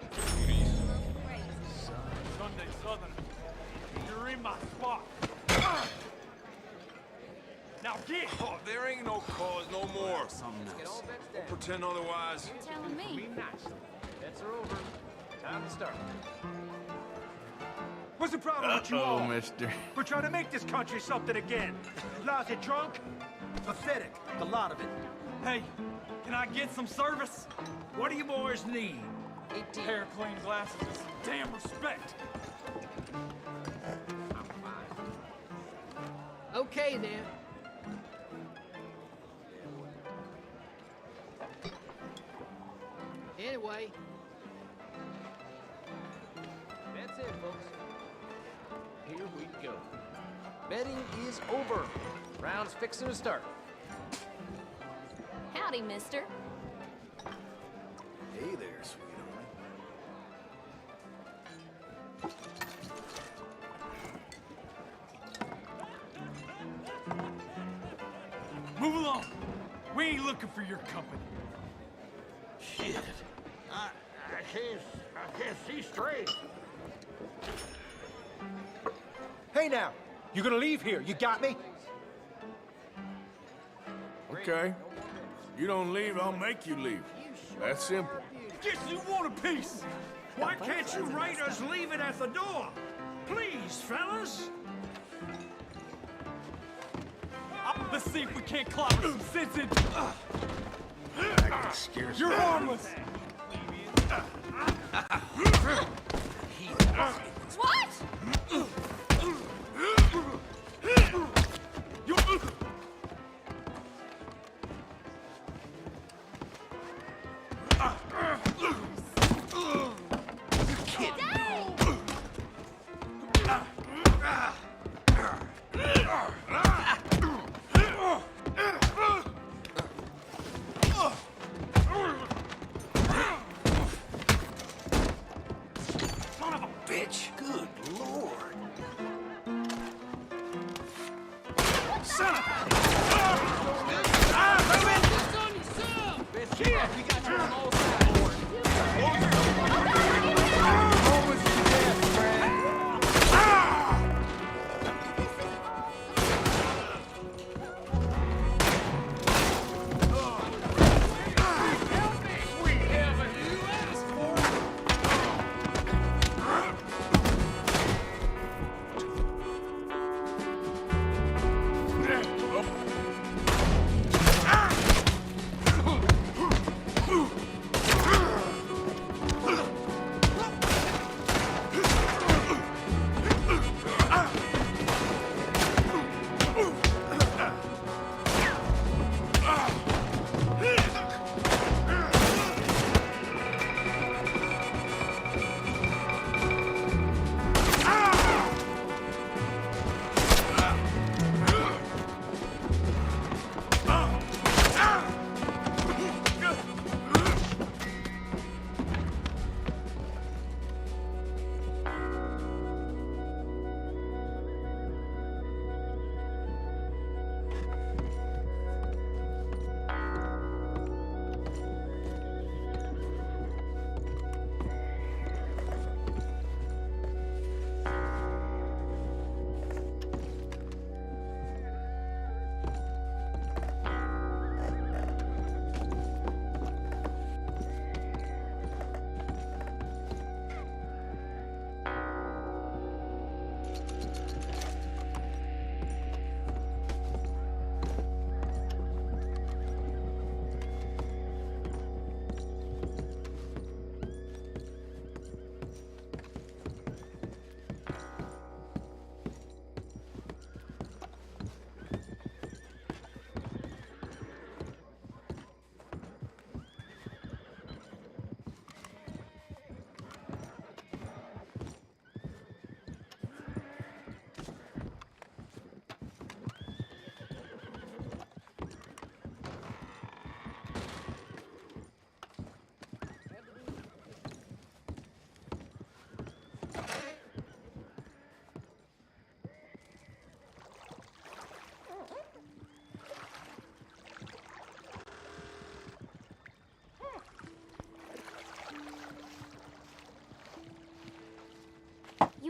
Sunday Southern. You're in my spot. Now get! Oh, there ain't no cause no more. Don't pretend otherwise. You're telling me. Bets are over. Time to start. What's the problem with you all? mister. We're trying to make this country something again. Lousy drunk? Pathetic, the lot of it. Hey, can I get some service? What do you boys need? A pair of clean glasses and some damn respect. Okay, then. Anyway. That's it, folks. Here we go. Betting is over. Round's fixing to start. Howdy, mister. Hey there, sweetheart. Move along. We ain't looking for your company. Shit. I can't see straight. Hey now, you gonna leave here? You got me? Okay. You don't leave, I'll make you leave. That's simple. Guess you want a piece. Why can't you raiders leave it at the door? Please, fellas. Let's see if we can't clobber some sense into That scares You're me. harmless. What?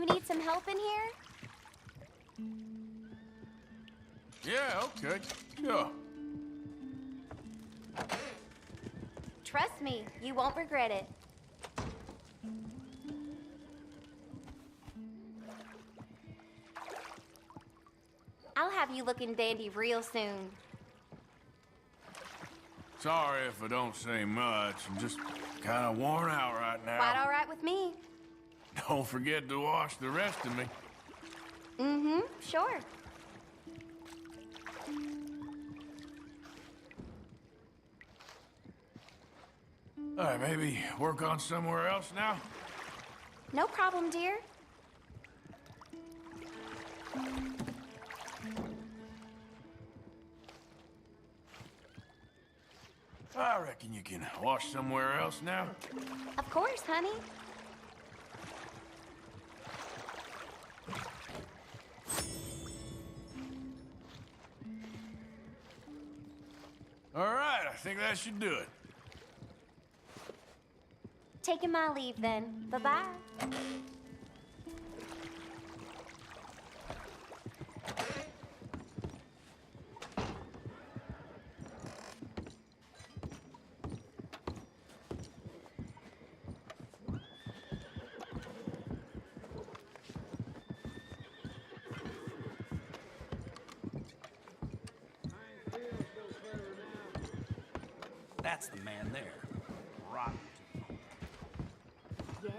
you need some help in here? Yeah, okay. Sure. Trust me, you won't regret it. I'll have you looking dandy real soon. Sorry if I don't say much. I'm just kind of worn out right now. Quite all right with me. Don't forget to wash the rest of me. Mm-hmm, sure. All right, maybe work on somewhere else now? No problem, dear. I reckon you can wash somewhere else now. Of course, honey. All right, I think that should do it. Taking my leave then. Bye-bye. That's the man there. Rotten. Yeah?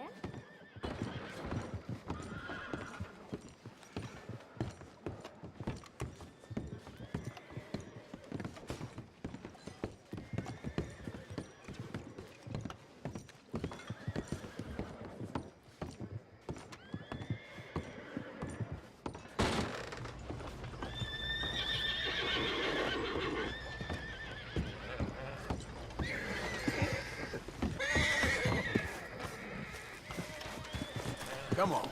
Come on.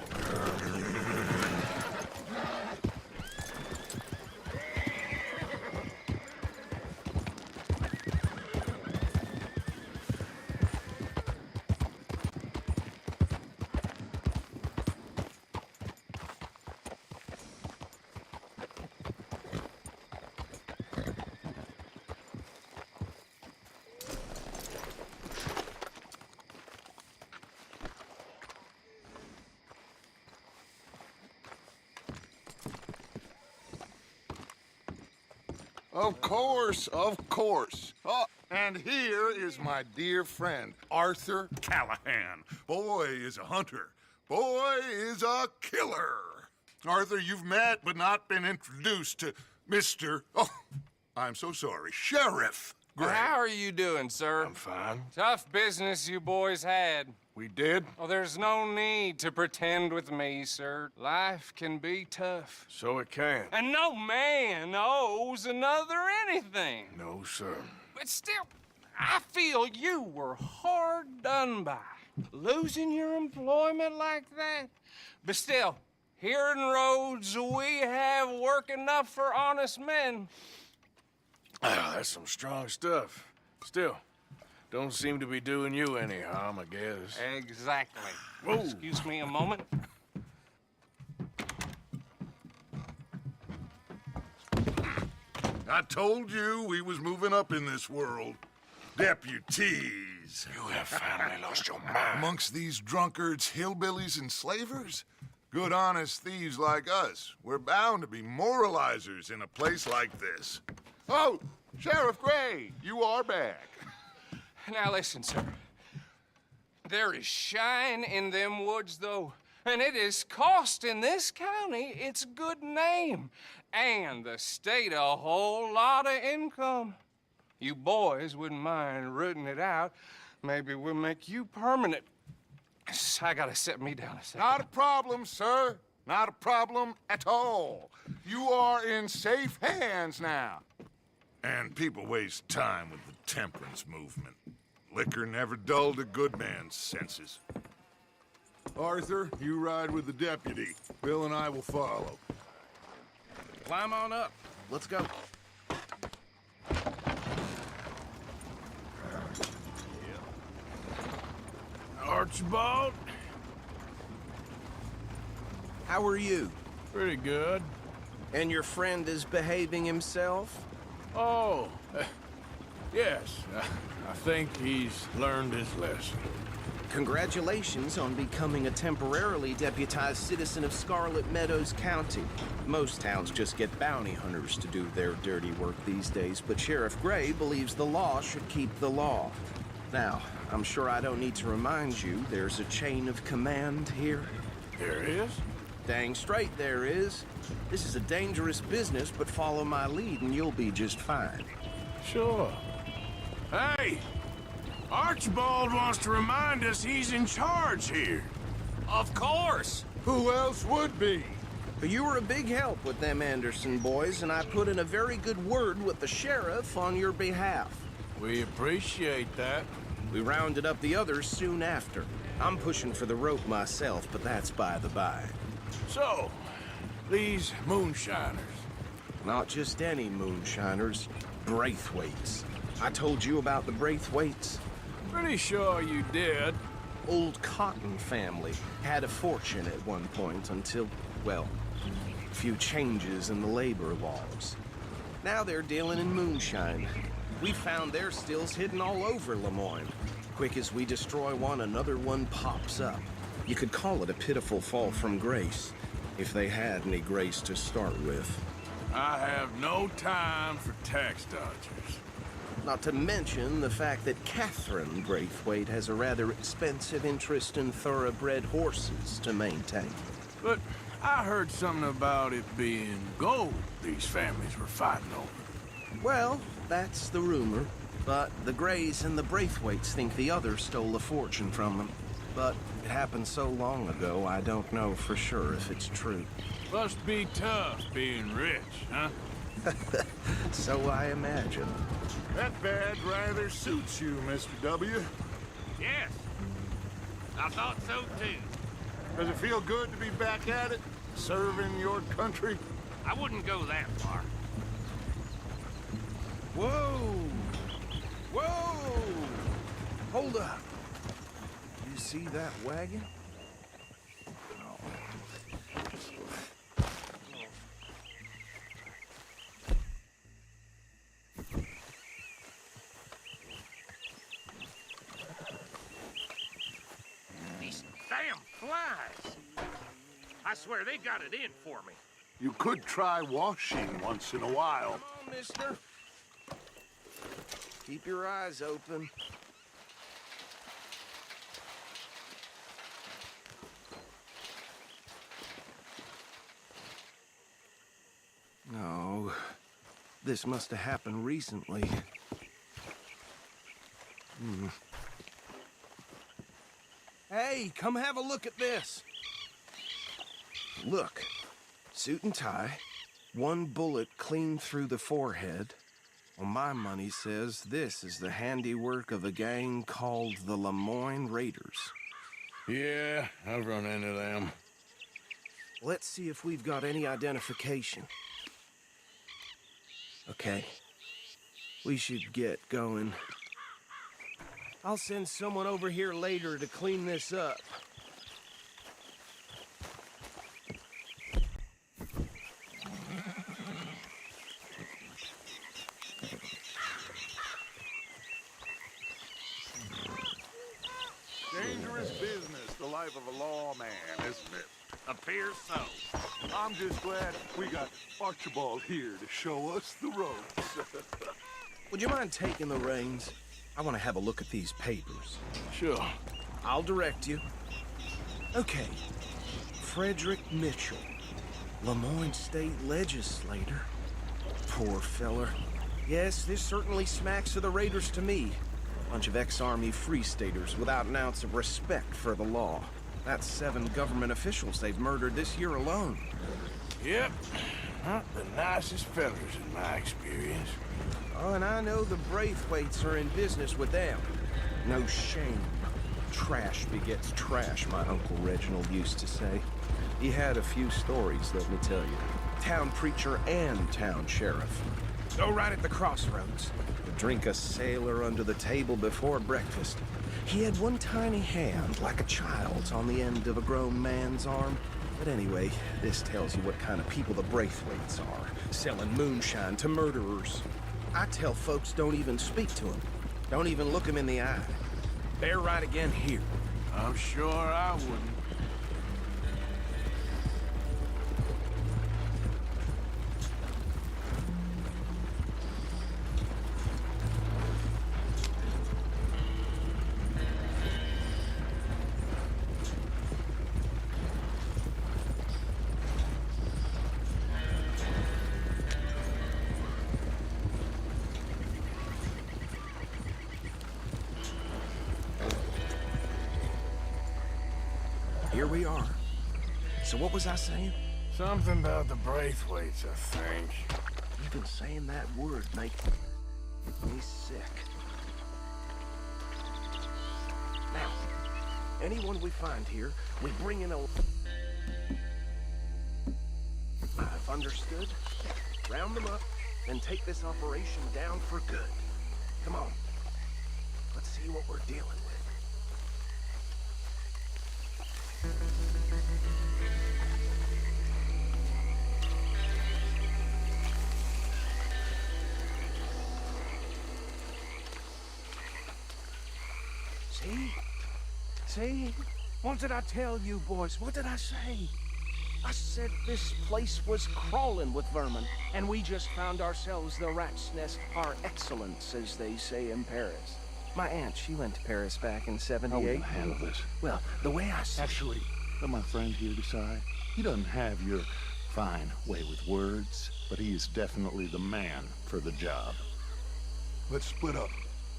Of course, of course. Oh, and here is my dear friend, Arthur Callahan. Boy is a hunter. Boy is a killer. Arthur, you've met but not been introduced to Mr. Oh, I'm so sorry, Sheriff Gray. How are you doing, sir? I'm fine. Tough business you boys had. We did? Oh, there's no need to pretend with me, sir. Life can be tough. So it can. And no man owes another anything. No, sir. But still, I feel you were hard done by. Losing your employment like that. But still, here in Rhodes, we have work enough for honest men. Ah, that's some strong stuff. Still, don't seem to be doing you any harm, I guess. Exactly. Whoa. Excuse me a moment. I told you we was moving up in this world. Deputies. You have finally lost your mind. Amongst these drunkards, hillbillies, and slavers? Good, honest thieves like us. We're bound to be moralizers in a place like this. Oh, Sheriff Gray, you are back. Now listen, sir. There is shine in them woods, though, and it is costing this county its good name and the state a whole lot of income. You boys wouldn't mind rooting it out. Maybe we'll make you permanent. I gotta set me down a second. Not a problem, sir. Not a problem at all. You are in safe hands now. And people waste time with the temperance movement. Liquor never dulled a good man's senses. Arthur, you ride with the deputy. Bill and I will follow. Climb on up. Let's go. Archibald? How are you? Pretty good. And your friend is behaving himself? Oh, yes. I think he's learned his lesson. Congratulations on becoming a temporarily deputized citizen of Scarlet Meadows County. Most towns just get bounty hunters to do their dirty work these days, but Sheriff Gray believes the law should keep the law. Now, I'm sure I don't need to remind you there's a chain of command here. There is? Dang straight there is. This is a dangerous business, but follow my lead and you'll be just fine. Sure. Hey! Archibald wants to remind us he's in charge here. Of course. Who else would be? You were a big help with them Anderson boys, and I put in a very good word with the sheriff on your behalf. We appreciate that. We rounded up the others soon after. I'm pushing for the rope myself, but that's by the by. So, these moonshiners. Not just any moonshiners, Braithwaites. I told you about the Braithwaites? Pretty sure you did. Old Cotton family had a fortune at one point until, well, a few changes in the labor laws. Now they're dealing in moonshine. We found their stills hidden all over Lemoyne. Quick as we destroy one, another one pops up. You could call it a pitiful fall from grace, if they had any grace to start with. I have no time for tax dodgers. Not to mention the fact that Catherine Braithwaite has a rather expensive interest in thoroughbred horses to maintain. But I heard something about it being gold these families were fighting over. Well, that's the rumor. But the Grays and the Braithwaites think the others stole a fortune from them. But it happened so long ago, I don't know for sure if it's true. Must be tough being rich, huh? So I imagine. That badge rather suits you, Mr. W. Yes. I thought so, too. Does it feel good to be back at it? Serving your country? I wouldn't go that far. Whoa! Whoa! Hold up. You see that wagon? These damn flies. I swear they got it in for me. You could try washing once in a while. Come on, mister. Keep your eyes open. No, this must have happened recently. Hey, come have a look at this. Look, suit and tie, one bullet clean through the forehead. Well, my money says this is the handiwork of a gang called the Lemoyne Raiders. Yeah, I've run into them. Let's see if we've got any identification. Okay. We should get going. I'll send someone over here later to clean this up. Dangerous business, the life of a lawman, isn't it? Appears so. I'm just glad we got Archibald here to show us the ropes. Would you mind taking the reins? I want to have a look at these papers. Sure. I'll direct you. Okay. Frederick Mitchell, Lemoyne State Legislator. Poor feller. Yes, this certainly smacks of the Raiders to me. Bunch of ex-Army Free Staters without an ounce of respect for the law. That's 7 government officials they've murdered this year alone. Yep. Not the nicest fellers in my experience. Oh, and I know the Braithwaites are in business with them. No shame. Trash begets trash, my Uncle Reginald used to say. He had a few stories, let me tell you. Town preacher and town sheriff. Go right at the crossroads. Drink a sailor under the table before breakfast. He had one tiny hand, like a child's, on the end of a grown man's arm. But anyway, this tells you what kind of people the Braithwaites are, selling moonshine to murderers. I tell folks don't even speak to him. Don't even look him in the eye. Bear right again here. I'm sure I wouldn't. Here we are. So what was I saying? Something about the Braithwaites, I think. Even saying that word makes me sick. Now, anyone we find here, we bring in a... I've understood. Round them up and take this operation down for good. Come on. Let's see what we're dealing with. See? What did I tell you, boys? What did I say? I said this place was crawling with vermin, and we just found ourselves the rat's nest par excellence, as they say in Paris. My aunt, she went to Paris back in '78. How are we gonna handle this? Well, the way I see... Actually, let my friend here decide. He doesn't have your fine way with words, but he is definitely the man for the job. Let's split up.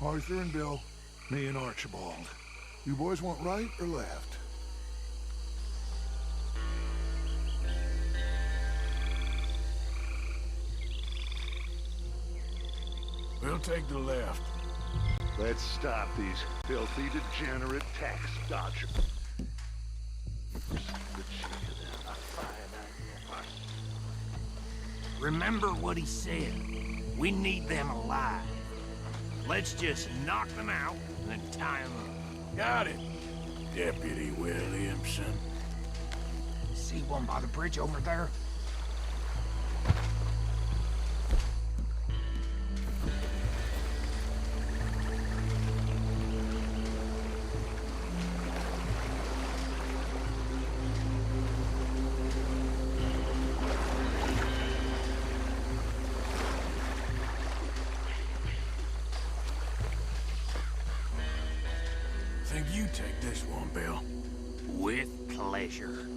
Arthur and Bill, me and Archibald. You boys want right or left? We'll take the left. Let's stop these filthy, degenerate tax dodgers. Remember what he said. We need them alive. Let's just knock them out and tie them up. Got it, Deputy Williamson. See one by the bridge over there? Think you take this one, Bill? With pleasure.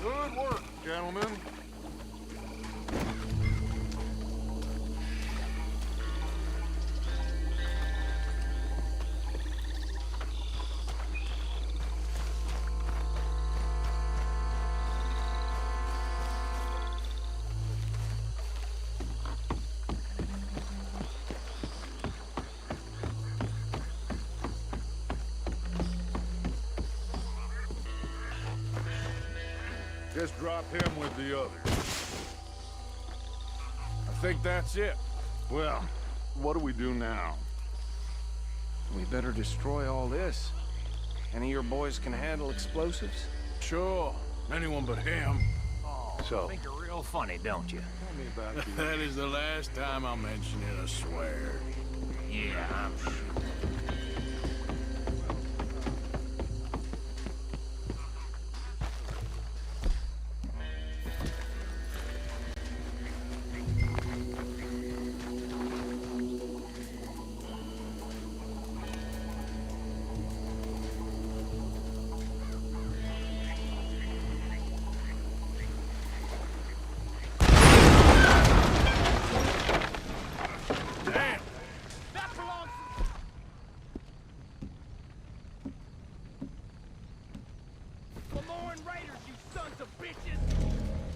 Good work, gentlemen. Just drop him with the others. I think that's it. Well, what do we do now? We better destroy all this. Any of your boys can handle explosives? Sure. Anyone but him. Oh, So? think you're real funny, don't you? Tell me about That is the last time I'll mention it, I swear. Yeah, I'm sure.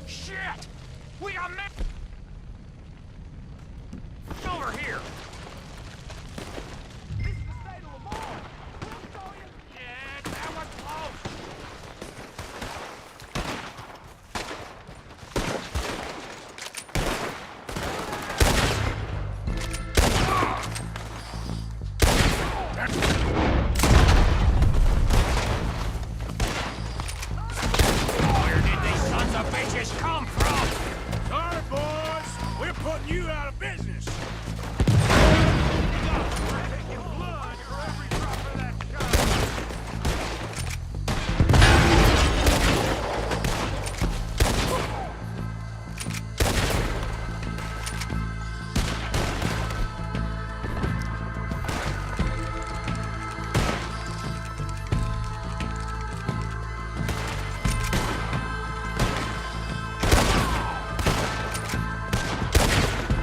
Shit! We got men over here! This is the state of Lamar! Yeah, that was close! Where did these sons of bitches come from? Sorry, boys. We're putting you out of business.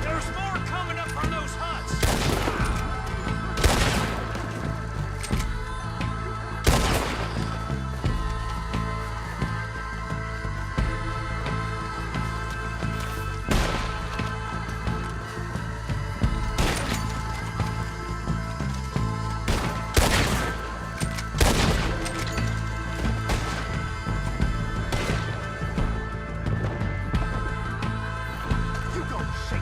There's more coming up from those huts! You go shake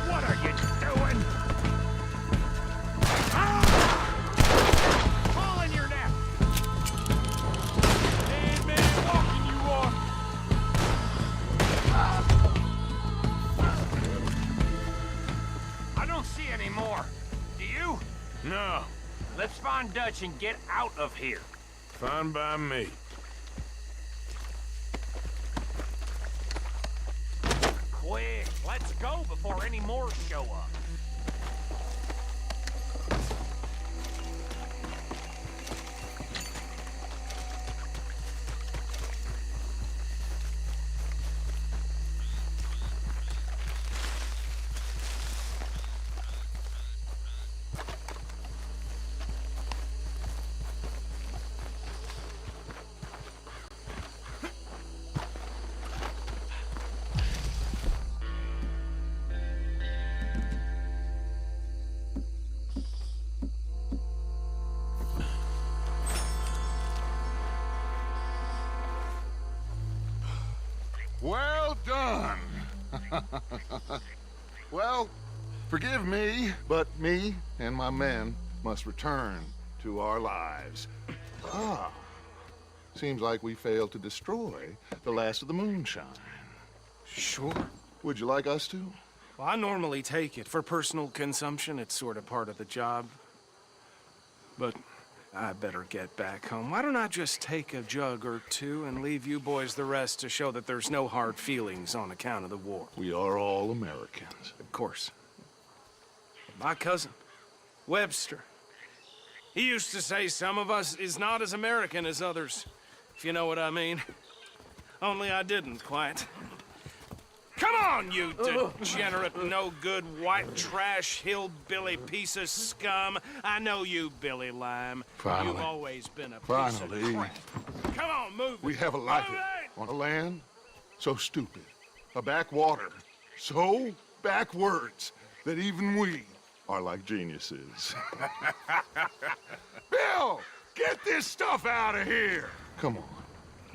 What are you doing? Pulling your neck! Dead man walking you off! I don't see any more. Do you? No. Let's find Dutch and get out of here. Fine by me. Quick, let's go before any more show up. Well done. Well, forgive me, but me and my men must return to our lives. Ah, seems like we failed to destroy the last of the moonshine. Sure. Would you like us to? Well, I normally take it. For personal consumption, it's sort of part of the job. But I better get back home. Why don't I just take a jug or two and leave you boys the rest to show that there's no hard feelings on account of the war? We are all Americans. Of course. My cousin, Webster, he used to say some of us is not as American as others, if you know what I mean. Only I didn't quite. Come on, you degenerate, no-good, white trash, hillbilly piece of scum. I know you, Billy Lime. Finally. You've always been a piece Finally. of crap. Come on, move We it. have a life Move it. on a land so stupid, a backwater so backwards that even we are like geniuses. Bill, get this stuff out of here! Come on.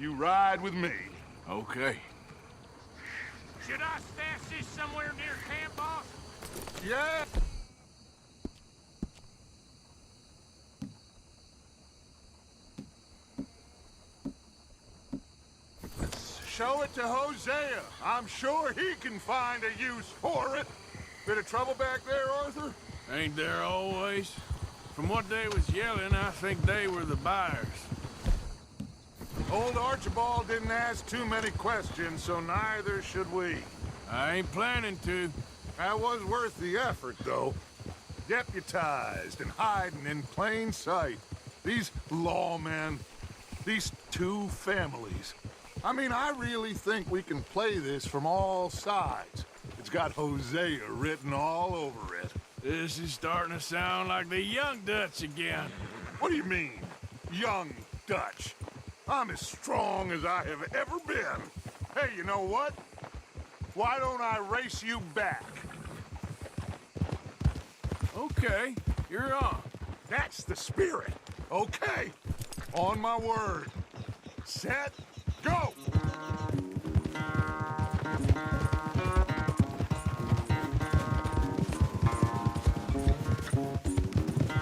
you ride with me. Okay. Should I stash this somewhere near camp, boss? Yeah. Show it to Hosea. I'm sure he can find a use for it. Bit of trouble back there, Arthur? Ain't there always? From what they was yelling, I think they were the buyers. Old Archibald didn't ask too many questions, so neither should we. I ain't planning to. That was worth the effort, though. Deputized and hiding in plain sight. These lawmen, these two families. I mean, I really think we can play this from all sides. It's got Hosea written all over it. This is starting to sound like the Young Dutch again. What do you mean, Young Dutch? I'm as strong as I have ever been. Hey, you know what? Why don't I race you back? Okay, you're on. That's the spirit. Okay, on my word. Set, go!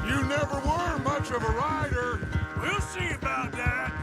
You never were much of a rider. We'll see about that.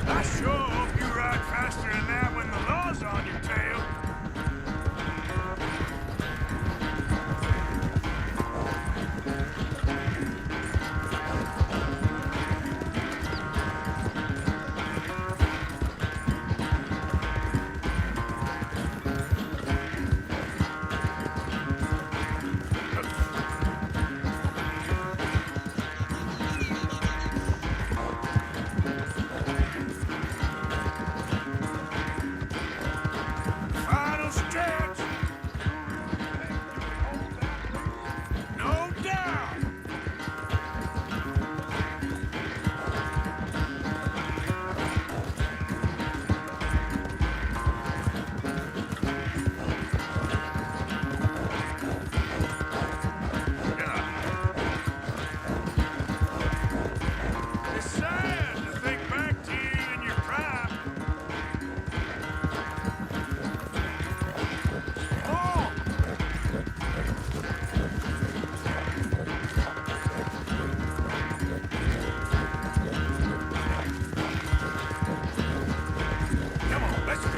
I sure hope you ride faster than that when the law's on your tail. Final stretch. No doubt. It's sad to think back to you in your prime. Oh! Come on, let's go.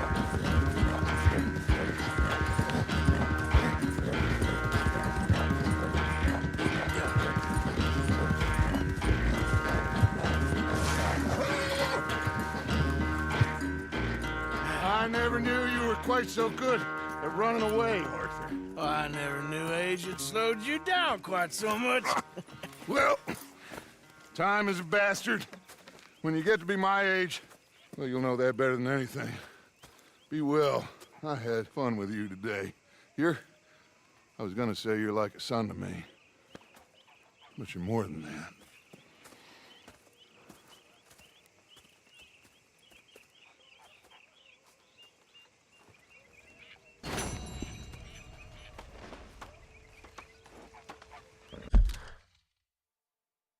I never knew you were quite so good at running away, Arthur. I never knew age had slowed you down quite so much. Well, time is a bastard. When you get to be my age, well, you'll know that better than anything. Be well. I had fun with you today. I was gonna say you're like a son to me, but you're more than that.